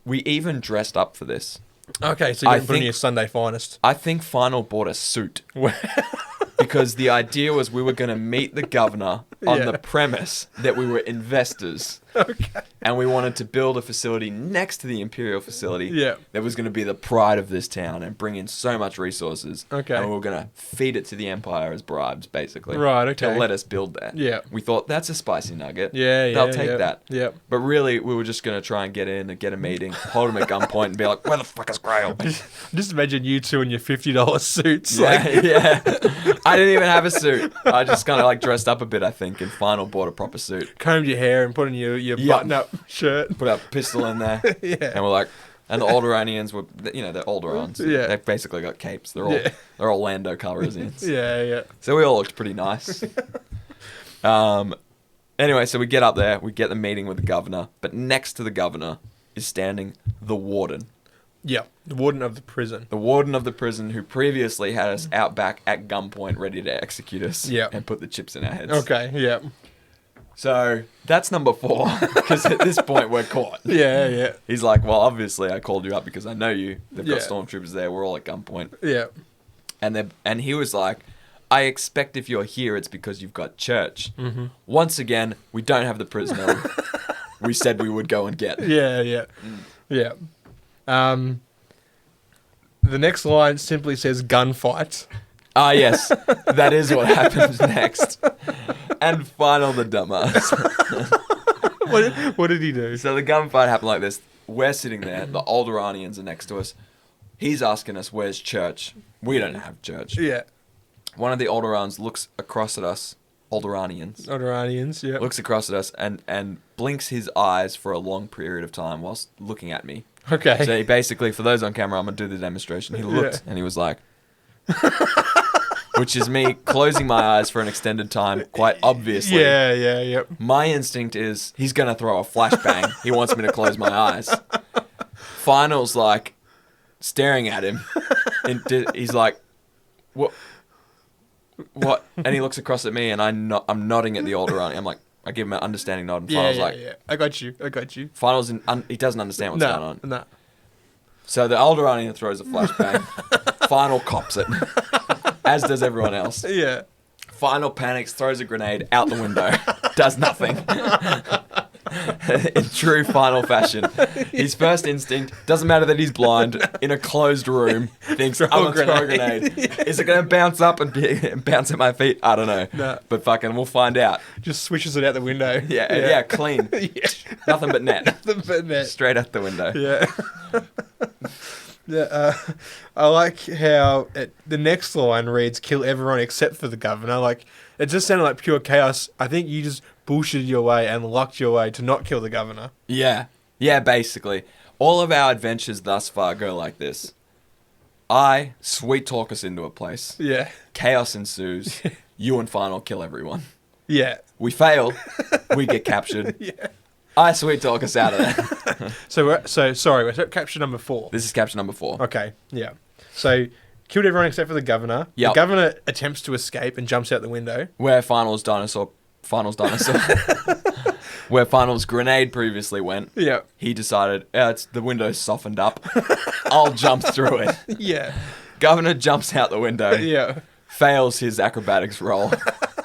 we even dressed up for this. Okay, so you I didn't put in think- your Sunday finest. I think Final bought a suit because the idea was we were going to meet the governor on Yeah. the premise that we were investors. Okay. And we wanted to build a facility next to the Imperial facility Yeah. that was going to be the pride of this town and bring in so much resources. Okay. And we were going to feed it to the Empire as bribes, basically. Right, okay. To let us build that. Yeah. We thought, that's a spicy nugget. Yeah, yeah. They'll take yeah. that. Yep. But really, we were just going to try and get in and get a meeting, hold them at gunpoint and be like, where the fuck is Grail? Just imagine you two in your $50 suits. Yeah, Like, yeah. I didn't even have a suit. I just kind of like dressed up a bit, I think. thinking final bought a proper suit. Combed your hair and put on your button-up shirt. Put a pistol in there. Yeah. And we're like, and the Alderanians were, they're Alderans. Yeah. They've basically got capes. They're all Lando Calrissians. Yeah. So we all looked pretty nice. Anyway, so we get up there, we get the meeting with the governor, but next to the governor is standing the warden. Yeah, the warden of the prison. The warden of the prison who previously had us out back at gunpoint ready to execute us and put the chips in our heads. Okay, yeah. So that's number 4, because at this point we're caught. Yeah. He's like, well, obviously I called you up because I know you. They've got stormtroopers there. We're all at gunpoint. Yeah. And he was like, I expect if you're here, it's because you've got church. Mm-hmm. Once again, we don't have the prisoner we said we would go and get. Yeah. The next line simply says gunfight. Ah, yes. That is what happens next. And final, the dumbass. What did he do? So the gunfight happened like this. We're sitting there. The Alderanians are next to us. He's asking us, where's church? We don't have church. Yeah. One of the Alderans looks across at us. Alderanians, yeah. looks across at us and blinks his eyes for a long period of time whilst looking at me. Okay. So he basically, for those on camera, I'm going to do the demonstration. He looked and he was like, which is me closing my eyes for an extended time, quite obviously. Yeah. My instinct is he's going to throw a flashbang. He wants me to close my eyes. Final's like staring at him. And he's like, what? And he looks across at me and I'm nodding at the Alderani. I'm like, I give him an understanding nod. And Final's like, I got you. Final's he doesn't understand what's going on. No. So the Alderani throws a flashbang. Final cops it, as does everyone else. Yeah. Final panics, throws a grenade out the window, does nothing. In true Final fashion. His first instinct, doesn't matter that he's blind, in a closed room, thinks, I'm going to throw a grenade. Is it going to bounce up and bounce at my feet? I don't know. No. But fucking, we'll find out. Just swishes it out the window. Yeah, clean. Nothing but net. Nothing but net. Straight out the window. Yeah. I like how the next line reads, kill everyone except for the governor. Like, it just sounded like pure chaos. I think you just bullshitted your way and lucked your way to not kill the governor. Yeah, basically. All of our adventures thus far go like this. I sweet talk us into a place. Yeah. Chaos ensues. You and Final kill everyone. Yeah. We fail. We get captured. Yeah. I sweet talk us out of there. We're at capture number 4. This is capture number 4. Okay, yeah. So, killed everyone except for the governor. Yep. The governor attempts to escape and jumps out the window. Where Final's dinosaur. Where Final's grenade previously went. Yeah. He decided, the window's softened up. I'll jump through it. Yeah. Governor jumps out the window. Yeah. Fails his acrobatics roll.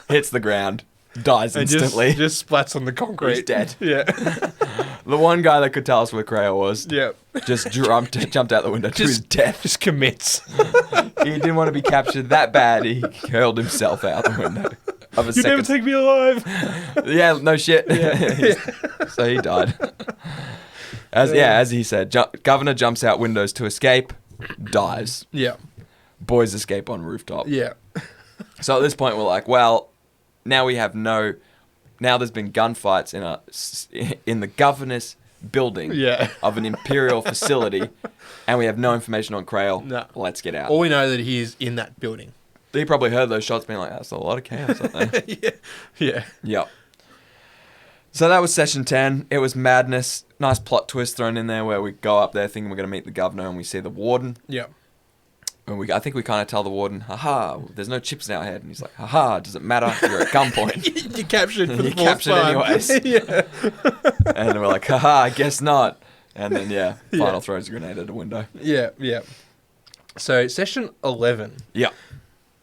Hits the ground. Dies instantly. Just splats on the concrete. He's dead. Yeah. The one guy that could tell us where Creo was. Yeah. Just jumped out the window to his death. Just commits. He didn't want to be captured that bad. He hurled himself out the window. You never take me alive. Yeah, no shit. Yeah. So he died. As he said, governor jumps out windows to escape, dies. Yeah. Boys escape on rooftop. Yeah. So at this point, we're like, well, now we have now there's been gunfights in the governor's building of an imperial facility, and we have no information on Krail. No. Let's get out. All we know that he is in that building. He probably heard those shots being like, that's a lot of chaos, aren't they? Yeah. Yep. So that was session 10. It was madness. Nice plot twist thrown in there where we go up there thinking we're going to meet the governor and we see the warden. Yeah. And I think we kind of tell the warden, haha, there's no chips in our head. And he's like, haha, does it matter? You're at gunpoint. You're captured for the You're captured anyways. Yeah. And we're like, haha, I guess not. And then, Final throws a grenade at a window. Yeah. So, session 11. Yeah.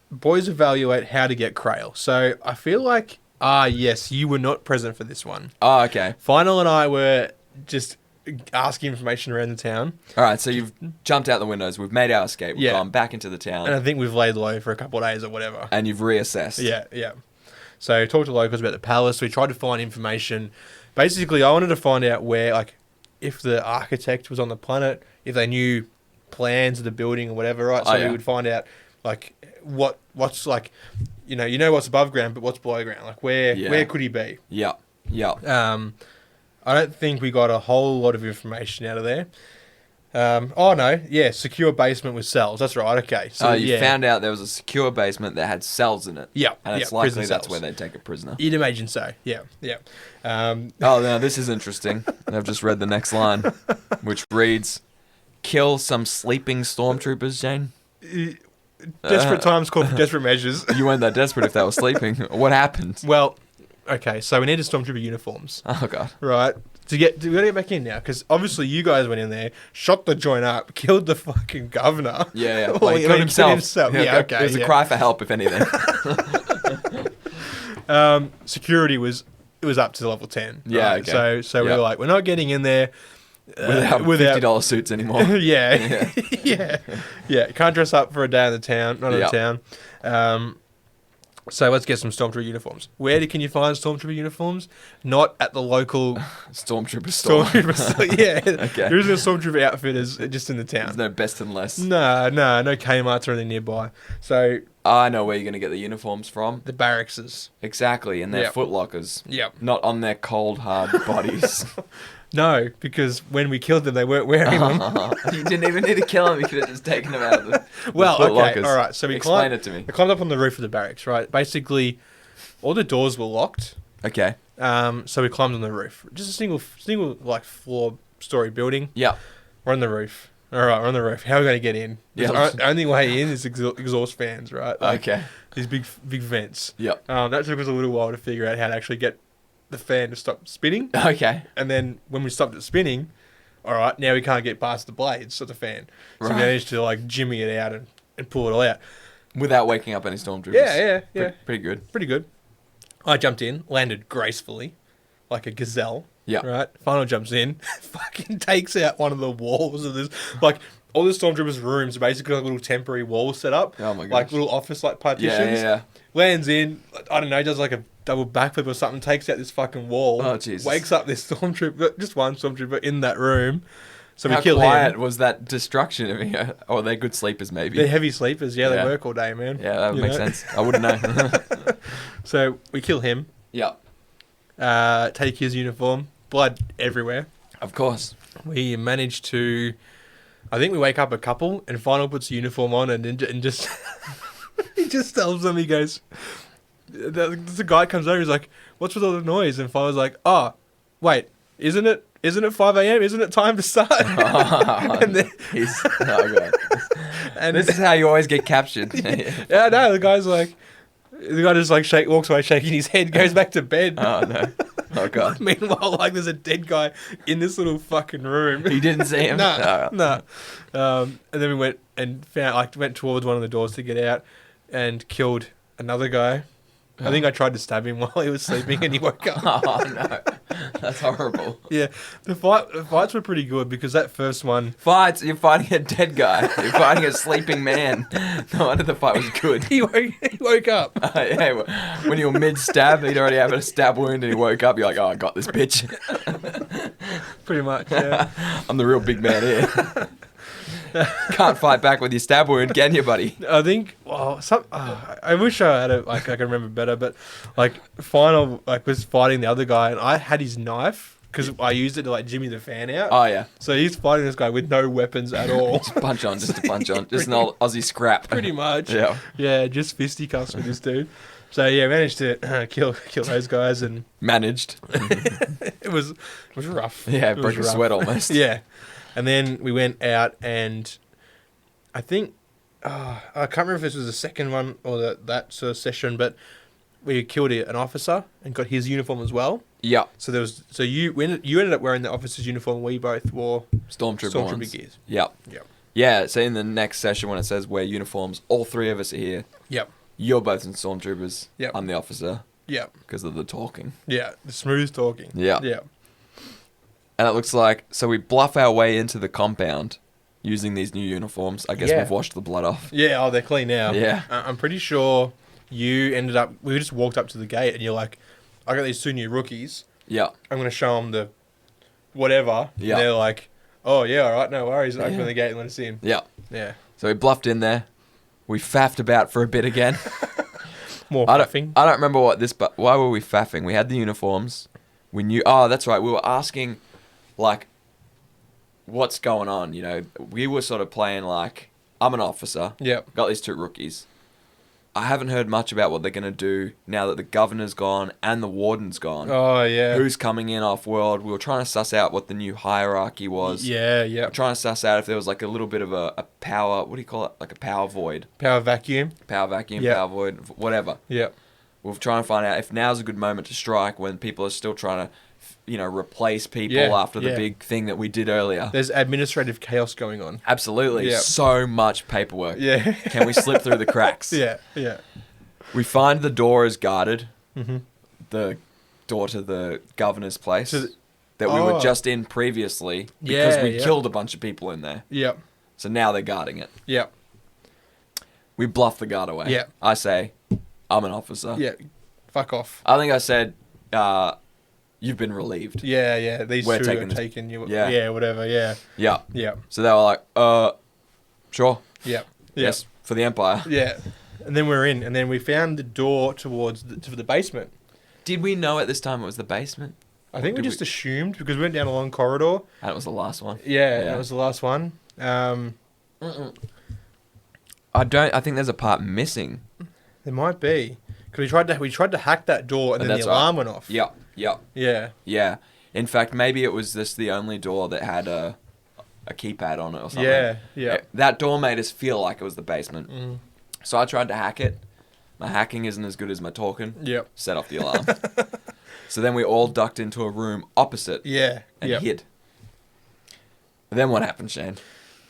Boys evaluate how to get Krail. So, I feel like, yes, you were not present for this one. Oh, okay. Final and I were just asking information around the town. All right, so you've jumped out the windows. We've made our escape. We've Yeah. gone back into the town. And I think we've laid low for a couple of days or whatever. And you've reassessed. Yeah. So talked to locals about the palace. We tried to find information. Basically, I wanted to find out where, like, if the architect was on the planet, if they knew plans of the building or whatever, right? So we would find out, like, what's like you know what's above ground, but what's below ground? Like where could he be? Yeah. Yeah. I don't think we got a whole lot of information out of there. Oh no, yeah, secure basement with cells. That's right. Okay, so you found out there was a secure basement that had cells in it. Yeah, and it's likely that's where they take a prisoner. You'd imagine so. Yeah, yeah. Oh, now this is interesting. I've just read the next line, which reads, "Kill some sleeping stormtroopers, Jane." Desperate times call for desperate measures. You weren't that desperate if they were sleeping. What happened? Well, okay, so we needed stormtrooper uniforms. Oh god. Right. We gotta get back in now, because obviously you guys went in there, shot the joint up, killed the fucking governor. Yeah. Well, He killed himself. Yeah, okay. It was a cry for help, if anything. Security was up to level 10. Yeah, right? okay. So we were like, we're not getting in there without $50 suits anymore. yeah. Yeah. Can't dress up for a day in the town, not in the town. So let's get some Stormtrooper uniforms. Where can you find Stormtrooper uniforms? Not at the local Stormtrooper store. Yeah. Okay. There isn't a Stormtrooper outfitters just in the town. There's no Best and Less. No Kmart's or anything nearby. So I know where you're going to get the uniforms from. the barrackses. Exactly, in their foot lockers. Yep. Not on their cold, hard bodies. No, because when we killed them, they weren't wearing them. You didn't even need to kill them. You could have just taken them out of the Well, foot okay, lockers. all right. So we Explain it to me. I climbed up on the roof of the barracks, right? Basically, all the doors were locked. Okay. So we climbed on the roof. Just a single like floor story building. Yeah. We're on the roof. All right, we're on the roof. How are we going to get in? Yeah. The only way in is exhaust fans, right? Like, Okay. These big vents. Yep. That took us a little while to figure out how to actually get the fan to stop spinning. Okay. And then when we stopped it spinning, all right, now we can't get past the blades of the fan. So we managed to like jimmy it out and pull it all out. Without waking up any stormtroopers. Yeah. Pretty good. Pretty good. I jumped in, landed gracefully, like a gazelle. Yeah. Right? Final jumps in, fucking takes out one of the walls of this. Like, all the stormtroopers' rooms are basically like little temporary walls set up. Oh my gosh. Like little office-like partitions. Yeah. Lands in, I don't know, does like a double backflip or something, takes out this fucking wall. Oh, Jesus. Wakes up this stormtrooper, just one stormtrooper in that room. So How we kill quiet him. was that destruction? I mean, oh, they're good sleepers, maybe. They're heavy sleepers. Yeah, they Yeah. work all day, man. Yeah, that would You make know? sense. I wouldn't know. So we kill him. Yeah. Take his uniform. Blood everywhere. Of course. We managed to... I think we wake up a couple, and Final puts the uniform on and just... he just tells them, he goes... The guy comes over, he's like, what's with all the noise? And Final's like, oh, wait, isn't it 5 a.m.? Isn't it time to start? And then, Oh, God. and This is how you always get captured. yeah, no, the guy just like walks away shaking his head, goes back to bed. Oh, no. Oh, God. Meanwhile, like, there's a dead guy in this little fucking room. You didn't see him? No. And then we went and went towards one of the doors to get out and killed another guy. I think I tried to stab him while he was sleeping and he woke up. Oh, no. That's horrible. Yeah, the fights were pretty good because that first one... Fights, you're fighting a dead guy. You're fighting a sleeping man. No wonder the fight was good. He woke up. Yeah, when you were mid-stab, he'd already had a stab wound and he woke up. You're like, oh, I got this bitch. Pretty much, yeah. I'm the real big man here. Can't fight back with your stab wound, can you, buddy? I think, I wish I had I can remember better, but like Final was fighting the other guy and I had his knife because I used it to like jimmy the fan out. Oh, yeah. So he's fighting this guy with no weapons at all. Just a punch on. Just an old Aussie scrap. Pretty much. Yeah. Yeah, just fisticuffs with this dude. So yeah, managed to kill those guys and Managed. it was rough. Yeah, It was broke a rough. sweat almost. Yeah. And then we went out and I think, I can't remember if this was the second one or that sort of session, but we killed an officer and got his uniform as well. Yeah. So you ended up wearing the officer's uniform. We both wore Stormtrooper ones. gears. Yep. Yep. Yeah, so in the next session when it says wear uniforms, all three of us are here. Yep. You're both in Stormtroopers. Yep. I'm the officer. Yep. Because of the talking. Yeah. The smooth talking. Yeah. Yeah. And it looks like, so we bluff our way into the compound using these new uniforms. I guess we've washed the blood off. Yeah. Oh, they're clean now. Yeah. I'm pretty sure you ended up. We just walked up to the gate and you're like, I got these two new rookies. Yeah. I'm gonna show them the whatever. Yeah. And they're like, oh yeah, all right, no worries. Open the gate and let us in. Yeah. Yeah. So we bluffed in there. We faffed about for a bit again. More I faffing. don't remember what this, but why were we faffing? We had the uniforms. We knew. Oh, that's right. We were asking, like, what's going on? You know, we were sort of playing like, I'm an officer. Yep. Got these 2 rookies. I haven't heard much about what they're going to do now that the governor's gone and the warden's gone. Oh, yeah. Who's coming in off world? We were trying to suss out what the new hierarchy was. Yeah, We yeah. were trying to suss out if there was like a little bit of a power, what do you call it? Like a power void. Power vacuum. Power vacuum, Yep. power void, whatever. Yep. We're trying to find out if now's a good moment to strike when people are still trying to, you know, replace people Yeah, after the yeah. big thing that we did earlier. There's administrative chaos going on. Absolutely. Yep. So much paperwork. Yeah. Can we slip through the cracks? Yeah, yeah. We find the door is guarded. Mm-hmm. The door to the governor's place To that we were Oh. just in previously because Yeah, we yeah. killed a bunch of people in there. Yep. So now they're guarding it. Yep. We bluff the guard away. Yeah. I say, I'm an officer. Yeah. Fuck off. I think I said, you've been relieved. Yeah, yeah. These We're 2 taking are this- taking you. Yeah. Yeah, whatever. Yeah. Yeah. Yeah. So they were like, sure. Yeah. Yes, for the Empire. Yeah. And then we're in, and then we found the door towards to the basement. Did we know at this time it was the basement? I think we Did just assumed because we went down a long corridor. And it was the last one. Yeah, Yeah. that was the last one. I think there's a part missing. There might be because we tried to hack that door, and then That's the right. alarm went off. Yep. Yep. Yeah. Yeah. In fact, maybe it was just the only door that had a keypad on it or something. Yeah. Yeah. That door made us feel like it was the basement. Mm. So I tried to hack it. My hacking isn't as good as my talking. Yep. Set off the alarm. So then we all ducked into a room opposite Yeah. and Yep. hid. Then what happened, Shane?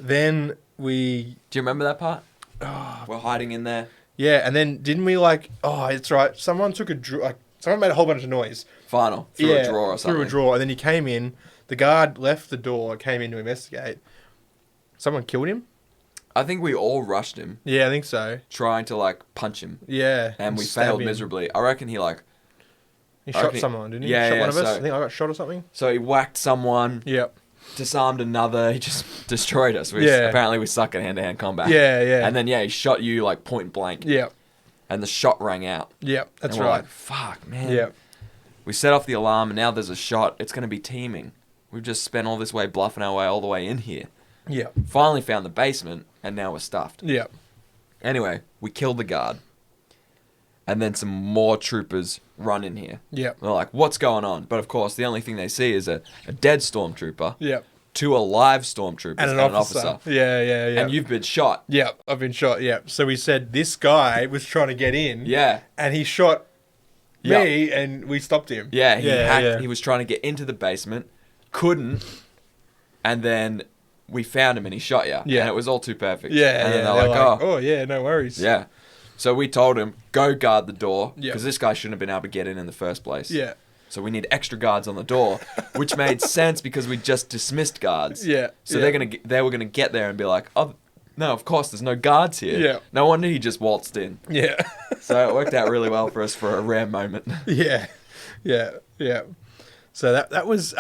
Then we. Do you remember that part? Oh, We're hiding in there. yeah, and then didn't we like? Oh, it's right. Someone took a someone made a whole bunch of noise. Final. Through a drawer or something. Through a drawer, and then he came in. The guard left the door, came in to investigate. Someone killed him? I think we all rushed him, Yeah, I think so. trying to like punch him. Yeah. And we stab failed him. miserably. I reckon he like... He I shot reckon- someone, didn't he? Yeah, Shot yeah, one of us? so- I think I got shot or something. So he whacked someone, Yep. disarmed another, he just destroyed us. Yeah. Apparently we suck at hand-to-hand combat. Yeah, yeah. And then, he shot you like point blank. Yep. And the shot rang out. Yep. That's and we're right. like, fuck, man. Yep. We set off the alarm and now there's a shot. It's going to be teaming. We've just spent all this way bluffing our way all the way in here. Yep. Finally found the basement and now we're stuffed. Yep. Anyway, we killed the guard. And then some more troopers run in here. Yep. They're like, what's going on? But of course, the only thing they see is a dead stormtrooper, Yep. 2 alive stormtroopers, And an officer. Yeah, yeah, yeah. And you've been shot. Yep. I've been shot. Yep. So we said this guy was trying to get in. Yeah. And he shot Yep. me, and we stopped him. Yeah, he hacked. yeah. He was trying to get into the basement, couldn't, and then we found him and he shot you. Yeah. And it was all too perfect. Yeah. And then yeah. they're like, oh. oh, yeah, no worries. Yeah. So we told him, go guard the door, Yeah. because this guy shouldn't have been able to get in the first place. Yeah. So we need extra guards on the door, which made sense because we just dismissed guards. Yeah. So yeah. they were gonna get there and be like, oh, no, of course, there's no guards here. Yeah. No wonder he just waltzed in. Yeah. So it worked out really well for us for a rare moment. Yeah. Yeah. Yeah. So that was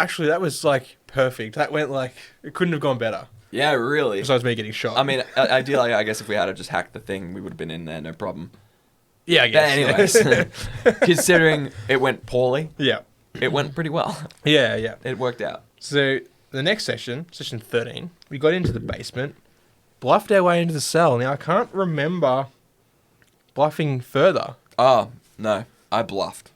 like perfect. That went like, it couldn't have gone better. Yeah, really. Besides me getting shot. I mean, ideally, I guess if we had just hacked the thing, we would have been in there, no problem. yeah, I But guess. anyways, considering it went poorly, yeah. it went pretty well. Yeah, yeah. It worked out. So the next session 13, we got into the basement, bluffed our way into the cell. Now I can't remember bluffing further. Oh, no, I bluffed.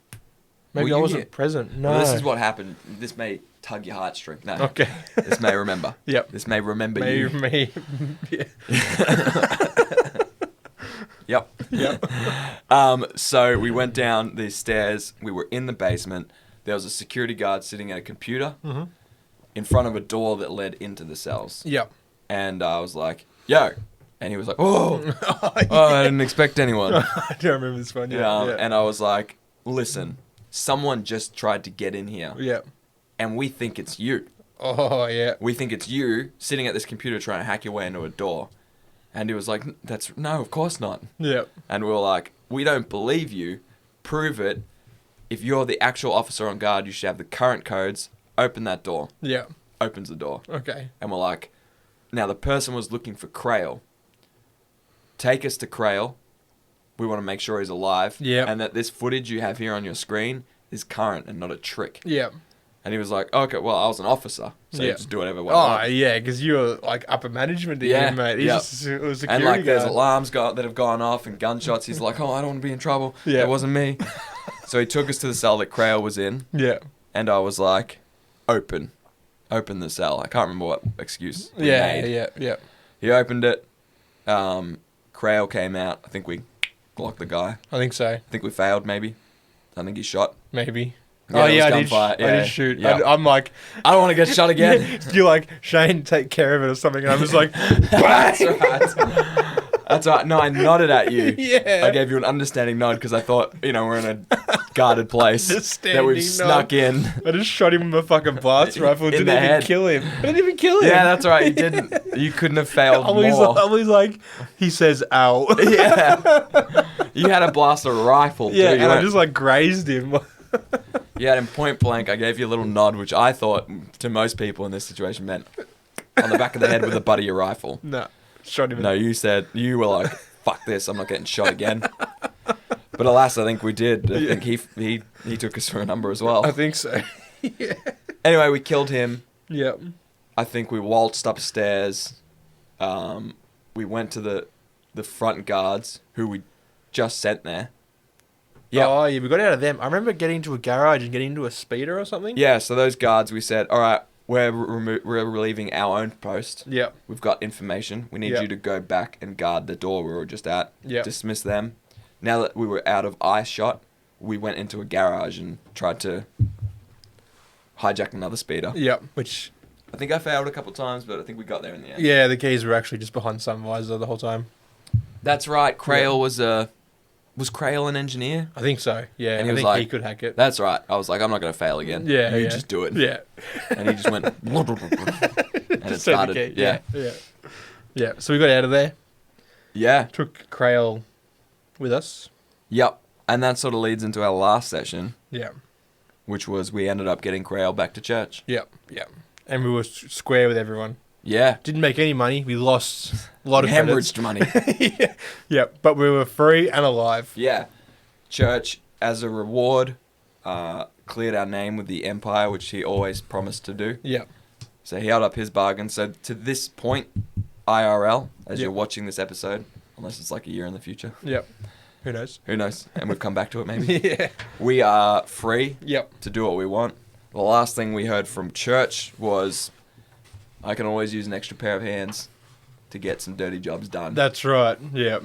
Maybe Were I you wasn't here? present. No. Well, this is what happened. This may tug your heartstring. No. Okay. This may remember. Yep. This may remember Maybe you. me. Yeah. Yep. Yep. So we went down these stairs. We were in the basement. There was a security guard sitting at a computer in front of a door that led into the cells. Yep. And I was like, yo. And he was like, oh, Oh, I didn't expect anyone. I don't remember this one. Yeah. Yeah. And I was like, listen, someone just tried to get in here. Yeah. And we think it's you. Oh, yeah. We think it's you sitting at this computer trying to hack your way into a door. And he was like, no, of course not. Yeah. And we were like, we don't believe you. Prove it. If you're the actual officer on guard, you should have the current codes. Open that door. Yeah. Opens the door. Okay. And we're like, now the person was looking for Krail. Take us to Krail. we want to make sure he's alive. Yep. And that this footage you have here on your screen is current and not a trick. Yeah. And he was like, okay, well, I was an officer, so you Yeah. just do whatever I Oh, want. yeah, because you were, like, upper management to Yeah, him, mate. He's yeah. just it was a And security like, there's guard. alarms that have gone off and gunshots. He's like, oh, I don't want to be in trouble. Yeah. It wasn't me. So he took us to the cell that Crail was in, Yeah. and I was like, open the cell. I can't remember what excuse we Yeah, made. yeah. He opened it. Crail came out. I think we blocked the guy. I think so. I think we failed, maybe. I think he shot. Maybe. Yeah, Oh, there yeah, was I did, gunfire. I Yeah, did shoot. yeah. I'm like... I don't want to get shot again. You're like, Shane, take care of it or something. And I'm just like... That's right. That's right. No, I nodded at you. Yeah. I gave you an understanding nod because I thought, we're in a guarded place Just that we've standing snuck in. I just shot him with a fucking blast rifle. In Didn't the even head. kill him. I didn't even kill him. Yeah, that's right. You didn't. You couldn't have failed Always, more. always like, he says, ow. Yeah. You had a blaster rifle, Yeah, too. and I just like grazed him. You had him point blank. I gave you a little nod, which I thought, to most people in this situation, meant on the back of the head with the butt of your rifle. No, shot him. No, you were like, fuck this, I'm not getting shot again. But alas, I think we did. I think he took us for a number as well. I think so. Yeah. Anyway, we killed him. Yep. I think we waltzed upstairs. We went to the front guards, who we just sent there. Yeah. Oh, yeah, we got out of them. I remember getting into a garage and getting into a speeder or something. Yeah, so those guards, we said, all right, we're relieving our own post. Yep. We've got information. We need Yep. you to go back and guard the door we were just at. Yep. Dismiss them. Now that we were out of eye shot, we went into a garage and tried to hijack another speeder. Yep. Which, I think I failed a couple times, but I think we got there in the end. yeah, the keys were actually just behind some visor the whole time. That's right. Crail was Crail an engineer? I think so. Yeah, And he I was think like, he could hack it. That's right. I was like, I'm not going to fail again. Yeah, You yeah. just do it. Yeah. And he just went, and it Just turn the started. key. Yeah. Yeah. Yeah. So we got out of there. Yeah. Took Crail with us. Yep. And that sort of leads into our last session, Yeah. which was we ended up getting Crail back to church. Yep. Yep. And we were square with everyone. Yeah. Didn't make any money. We lost a lot of Hemorrhaged money. Yeah. Yeah. But we were free and alive. Yeah. Church, as a reward, cleared our name with the Empire, which he always promised to do. Yep. So he held up his bargain. So to this point, IRL, as Yep. you're watching this episode, unless it's like a year in the future, Yep. Who knows? who knows? And we've come back to it maybe. Yeah. We are free Yep. to do what we want. The last thing we heard from Church was, I can always use an extra pair of hands to get some dirty jobs done. That's right. Yep.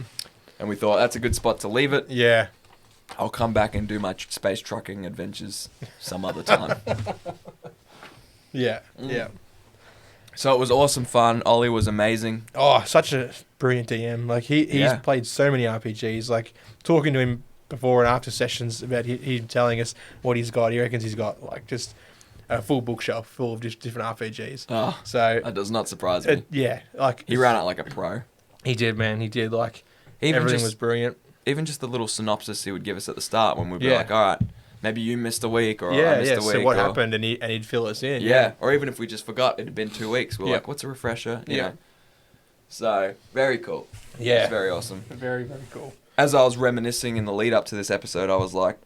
And we thought that's a good spot to leave it. Yeah. I'll come back and do my space trucking adventures some other time. Yeah. Yeah. So it was awesome fun. Ollie was amazing. Oh, such a brilliant DM. Like he's Yeah. played so many RPGs. Like talking to him before and after sessions about him telling us what he's got. He reckons he's got like just a full bookshelf full of just different RPGs. Oh, So that does not surprise me. yeah, like He ran it like a pro. He did, man. He did. Like Even everything just, was brilliant. even just the little synopsis he would give us at the start when we'd be Yeah. like, all right, maybe you missed a week or I Yeah, missed yeah. a week. So what or, happened, and he'd fill us in. Yeah. Or even if we just forgot, it had been 2 weeks. We're Yeah. like, what's a refresher? You Yeah. know? So, very cool. Yeah. It's very awesome. Very, very cool. As I was reminiscing in the lead up to this episode, I was like,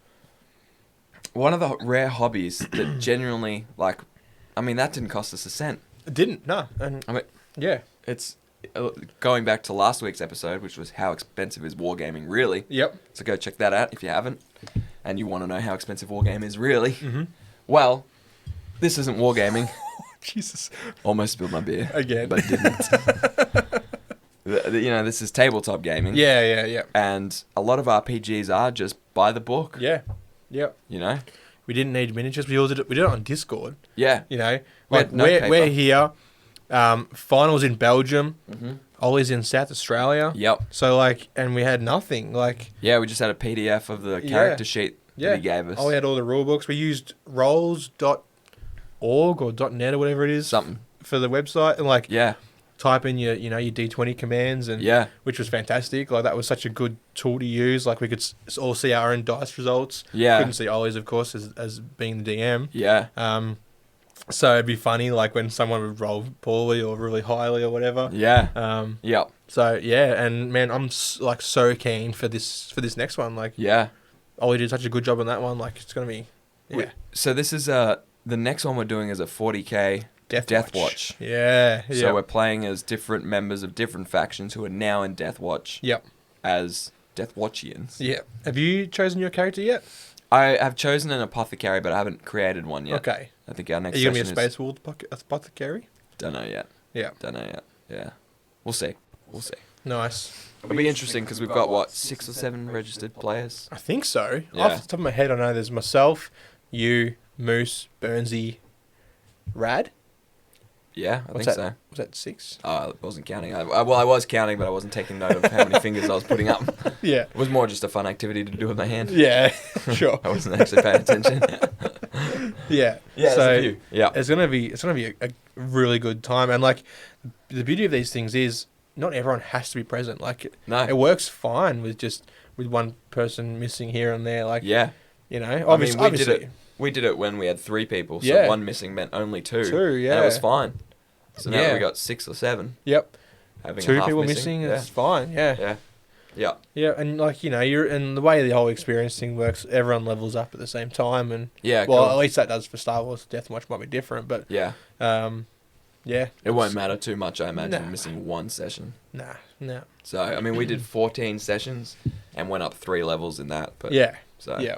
one of the rare hobbies that genuinely, like, I mean, that didn't cost us a cent. It didn't. No. And I mean, yeah. it's going back to last week's episode, which was how expensive is wargaming really. Yep. So go check that out if you haven't, and you want to know how expensive wargame is really. Mm-hmm. Well, this isn't wargaming. Jesus. Almost spilled my beer Again. but didn't. You know, this is tabletop gaming. Yeah. Yeah. Yeah. And a lot of RPGs are just by the book. Yeah. Yep. You know. We didn't need miniatures. We did it on Discord. Yeah. You know, We like had no we're paper. here. Finals in Belgium. Mm-hmm. Ollie's in South Australia. Yep. So like, and we had nothing. Like, Yeah, we just had a PDF of the character sheet yeah, that he gave us. Ollie had all the rule books. We used rolls.org or .net or whatever it is Something. for the website, and like Yeah. type in your your D20 commands, and Yeah. which was fantastic. Like that was such a good tool to use. Like we could all see our own dice results. Yeah. Couldn't see Ollie's, of course, as being the DM. Yeah. So it'd be funny, like when someone would roll poorly or really highly or whatever. Yeah. Yep. So yeah, and man, I'm like so keen for this next one. Like, Yeah. Ollie did such a good job on that one. Like, it's gonna be So this is the next one we're doing is a 40k Death Watch. Yeah. So we're playing as different members of different factions who are now in Death Watch. Yep. As Death Watchians. Yeah. Have you chosen your character yet? I have chosen an apothecary, but I haven't created one yet. Okay. I think our next Are you session gonna be a Space Wolf apothecary? Don't know yet. Yeah. Don't know yet. Yeah. We'll see. Nice. It'll be interesting because we've got, what, 6 or 7 registered players? I think so. Yeah. Off the top of my head, I know there's myself, you, Moose, Burnsy, Rad. Yeah, I What's think that? so. Was that 6? I wasn't counting. I was counting, but I wasn't taking note of how many fingers I was putting up. Yeah. It was more just a fun activity to do with my hand. Yeah. Sure. I wasn't actually paying attention. Yeah. Yeah, So there's a few. Yeah. it's gonna be a really good time, and like the beauty of these things is not everyone has to be present. Like No. it works fine with one person missing here and there. Like Yeah. you know, I mean, obviously. we did it when we had 3 people, so Yeah. one missing meant only 2. 2, yeah. And it was fine. So now Yeah. we got 6 or 7. Yep. Having 2 a half people missing. missing. It's fine. Yeah. Yeah. Yeah. Yeah, and like and the way the whole experience thing works, everyone levels up at the same time, and Yeah. well, cool. at least that does for Star Wars. Deathwatch might be different, but Yeah. yeah, It won't matter too much, I imagine, Nah. missing 1 session. Nah. So, I mean, we did 14 sessions and went up 3 levels in that. But Yeah, So yeah,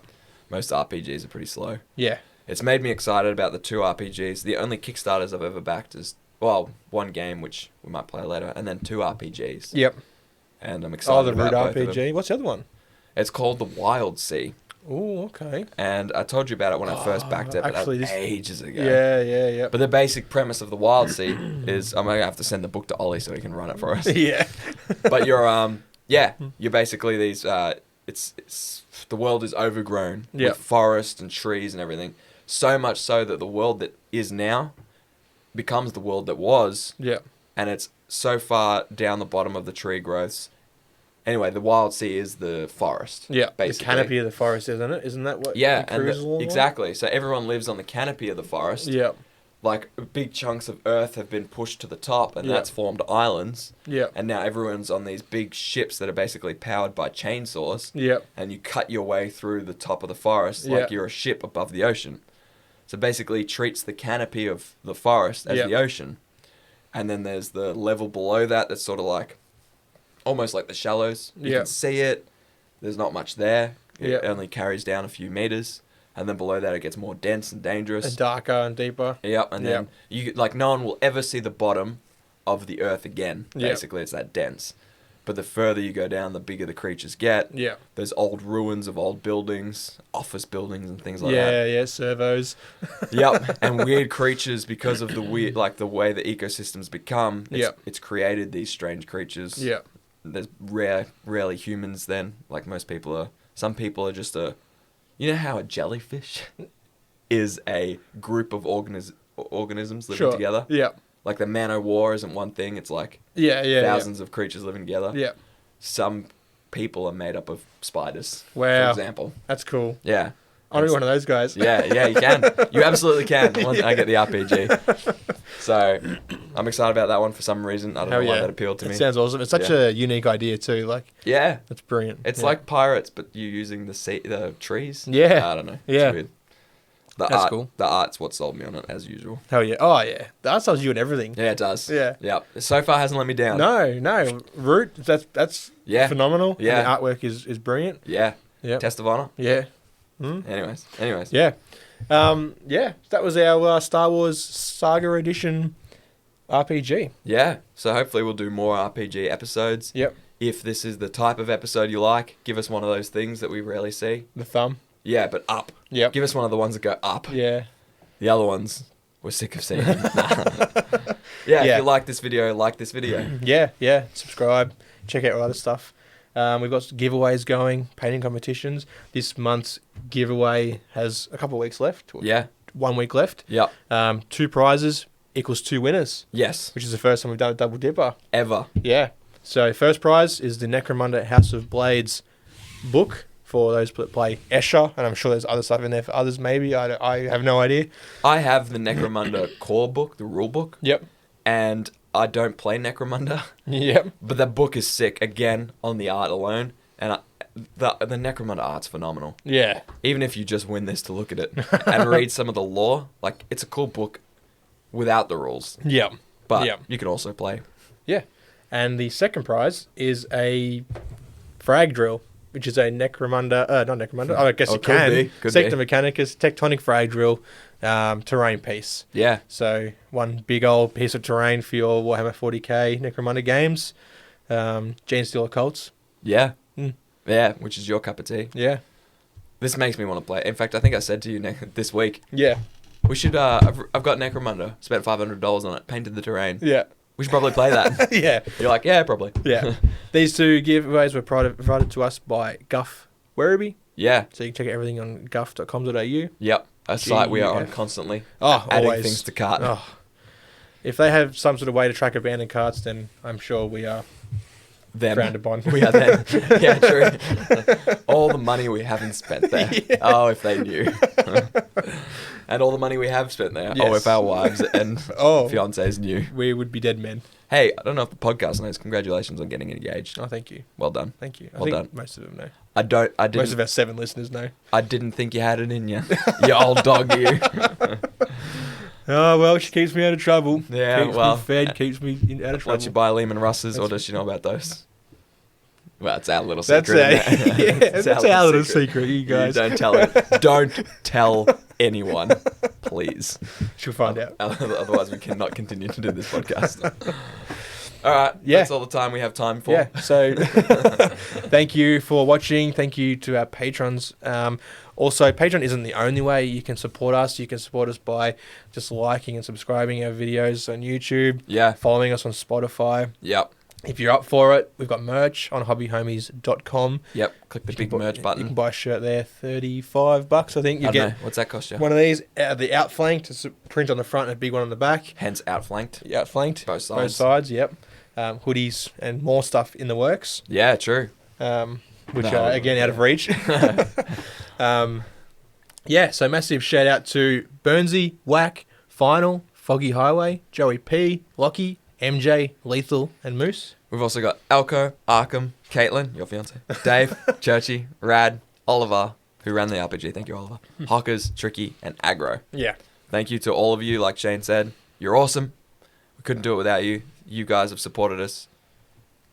most RPGs are pretty slow. yeah, It's made me excited about the 2 RPGs. The only Kickstarters I've ever backed is, well, 1 game, which we might play later, and then 2 RPGs. yep. And I'm excited Oh, the about Root both of them. RPG. What's the other one? It's called The Wild Sea. Oh, okay. And I told you about it when I first backed it, but actually, that was this- ages ago. Yeah. But the basic premise of The Wild Sea is, I'm going to have to send the book to Ollie so he can run it for us. Yeah. But you're basically these, it's the world is overgrown Yep. with forest and trees and everything. So much so that the world that is now becomes the world that was, Yeah. and it's so far down the bottom of the tree growths. Anyway, the Wild Sea is the forest. Yeah. basically. The canopy of the forest, isn't it? Isn't that what? Yeah, you and cruise along on? exactly. So everyone lives on the canopy of the forest. Yeah. Like big chunks of earth have been pushed to the top, and Yeah. that's formed islands. Yeah. And now everyone's on these big ships that are basically powered by chainsaws. Yeah. And you cut your way through the top of the forest Yeah. like you're a ship above the ocean. So basically treats the canopy of the forest as Yeah. the ocean. And then there's the level below that that's sort of like, almost like the shallows. You Yeah. can see it. There's not much there. It Yeah. only carries down a few meters. And then below that it gets more dense and dangerous. And darker and deeper. Yep, and then you like no one will ever see the bottom of the earth again. Yep. Basically, it's that dense. But the further you go down, the bigger the creatures get. Yeah. There's old ruins of old buildings, office buildings, and things like that. Yeah. Servos. Yep, and weird creatures because of the weird, like the way the ecosystems become. Yep. It's created these strange creatures. Yeah. There's rarely humans. Then, like most people are. Some people are just a. You know how a jellyfish is a group of organisms living Sure. together? Yeah. Like the Man-O-War isn't one thing, it's like Yeah. thousands of creatures living together. Yeah. Some people are made up of spiders, for Wow. example. That's cool. Yeah. I'll be one of those guys. Yeah, you can. You absolutely can once I get the RPG. So, I'm excited about that one for some reason. I don't know Hell why yeah. that appealed to me. It sounds awesome. It's such a unique idea too. Like, Yeah. that's brilliant. It's Yeah. like pirates, but you using the trees. Yeah. I don't know. Yeah. It's weird. That's cool. The art's what sold me on it, as usual. Hell yeah. Oh yeah. That tells you and everything. Yeah, it does. Yeah. Yep. So far hasn't let me down. No. Root. That's Yeah. phenomenal. Yeah. And the artwork is brilliant. Yeah. Yeah. Test of honor. Yeah. Anyways. Yeah. Yeah. That was our Star Wars Saga Edition RPG. Yeah. So hopefully we'll do more RPG episodes. Yep. If this is the type of episode you like, give us one of those things that we rarely see. The thumb. Yeah, but up. Yep. Give us one of the ones that go up. Yeah. The other ones, we're sick of seeing. Yeah, if you like this video, like this video. Yeah. Subscribe. Check out our other stuff. We've got giveaways going, painting competitions. This month's giveaway has a couple of weeks left. Yeah. 1 week left. Yep. 2 prizes equals 2 winners, Yes. which is the first time we've done a double dipper. Ever. Yeah. So first prize is the Necromunda House of Blades book for those that play Escher, and I'm sure there's other stuff in there for others. Maybe I have no idea. I have the Necromunda core book, the rule book. Yep. And I don't play Necromunda. Yep. But the book is sick again on the art alone, and the Necromunda art's phenomenal. Yeah. Even if you just win this to look at it and read some of the lore, like it's a cool book without the rules. Yep. But Yep. you can also play. Yeah. And the second prize is a frag drill, which is a Necromunda, not Necromunda, I guess Oh, it can. could Sector be. Mechanicus, Tectonic Frag Drill, terrain piece. Yeah. So one big old piece of terrain for your Warhammer 40k Necromunda games. Gene Steel Occults. Yeah. Mm. Yeah, which is your cup of tea. Yeah. This makes me want to play. In fact, I think I said to you this week, Yeah. we should, I've got Necromunda, spent $500 on it, painted the terrain. Yeah. We should probably play that. Yeah. You're like, yeah, probably. Yeah. These two giveaways were provided to us by Guff Werribee. Yeah. So you can check everything on guff.com.au. Yep. A site we are on GUF. constantly. Oh, adding always. things to cart. Oh. If they have some sort of way to track abandoned carts, then I'm sure we are Them. frowned upon. We are them. Yeah, true. All the money we haven't spent there. Yeah. Oh, if they knew. And all the money we have spent there. Oh, Yes. if our wives and Oh. fiancés knew. We would be dead men. Hey, I don't know if the podcast knows. Congratulations on getting engaged. Oh, thank you. Well done. Thank you. I Well think done. most of them know. I Most didn't of our 7 listeners know. I didn't think you had it in you. You old dog, you. Oh, well, she keeps me out of trouble. Yeah, keeps well, me fed, keeps me out of trouble. Let you buy Lehman Russes, or does she know about those? Well, it's our little That's secret. a, isn't it? yeah, It's that's our little secret, you guys. You don't tell it. Don't tell anyone, please. She'll find out. Otherwise, we cannot continue to do this podcast. All right. Yeah. That's all the time we have time for. Yeah, so thank you for watching. Thank you to our patrons. Also, Patreon isn't the only way you can support us. You can support us by just liking and subscribing our videos on YouTube, Yeah. following us on Spotify. Yep. If you're up for it, we've got merch on hobbyhomies.com. Yep. Click the big merch You button. can buy a shirt there, $35, I think. You I don't get know. What's that cost you? one of these, the outflanked, it's a print on the front and a big one on the back. Hence outflanked. The outflanked. Both sides. Both sides, yep. Hoodies and more stuff in the works. Yeah, true. Which No. are again out of reach. Yeah, so massive shout out to Burnsy, Whack, Final, Foggy Highway, Joey P, Lockie, MJ, Lethal, and Moose. We've also got Elko, Arkham, Caitlin, your fiance, Dave, Churchy, Rad, Oliver, who ran the RPG. Thank you, Oliver. Hockers, Tricky, and Aggro. Yeah. Thank you to all of you. Like Shane said, you're awesome. We couldn't do it without you. You guys have supported us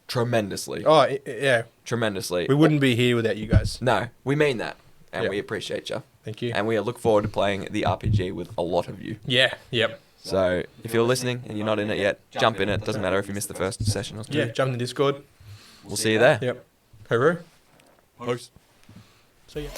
tremendously. Oh, yeah. Tremendously. We wouldn't be here without you guys. No, we mean that. And Yeah. we appreciate you. Thank you. And we look forward to playing the RPG with a lot of you. Yeah, yep. So if you're listening and you're not in it yet, jump in it. Doesn't matter if you missed the first session or two. Yeah, jump in the Discord. We'll see you there. Yep. Hooroo. Peace. See ya.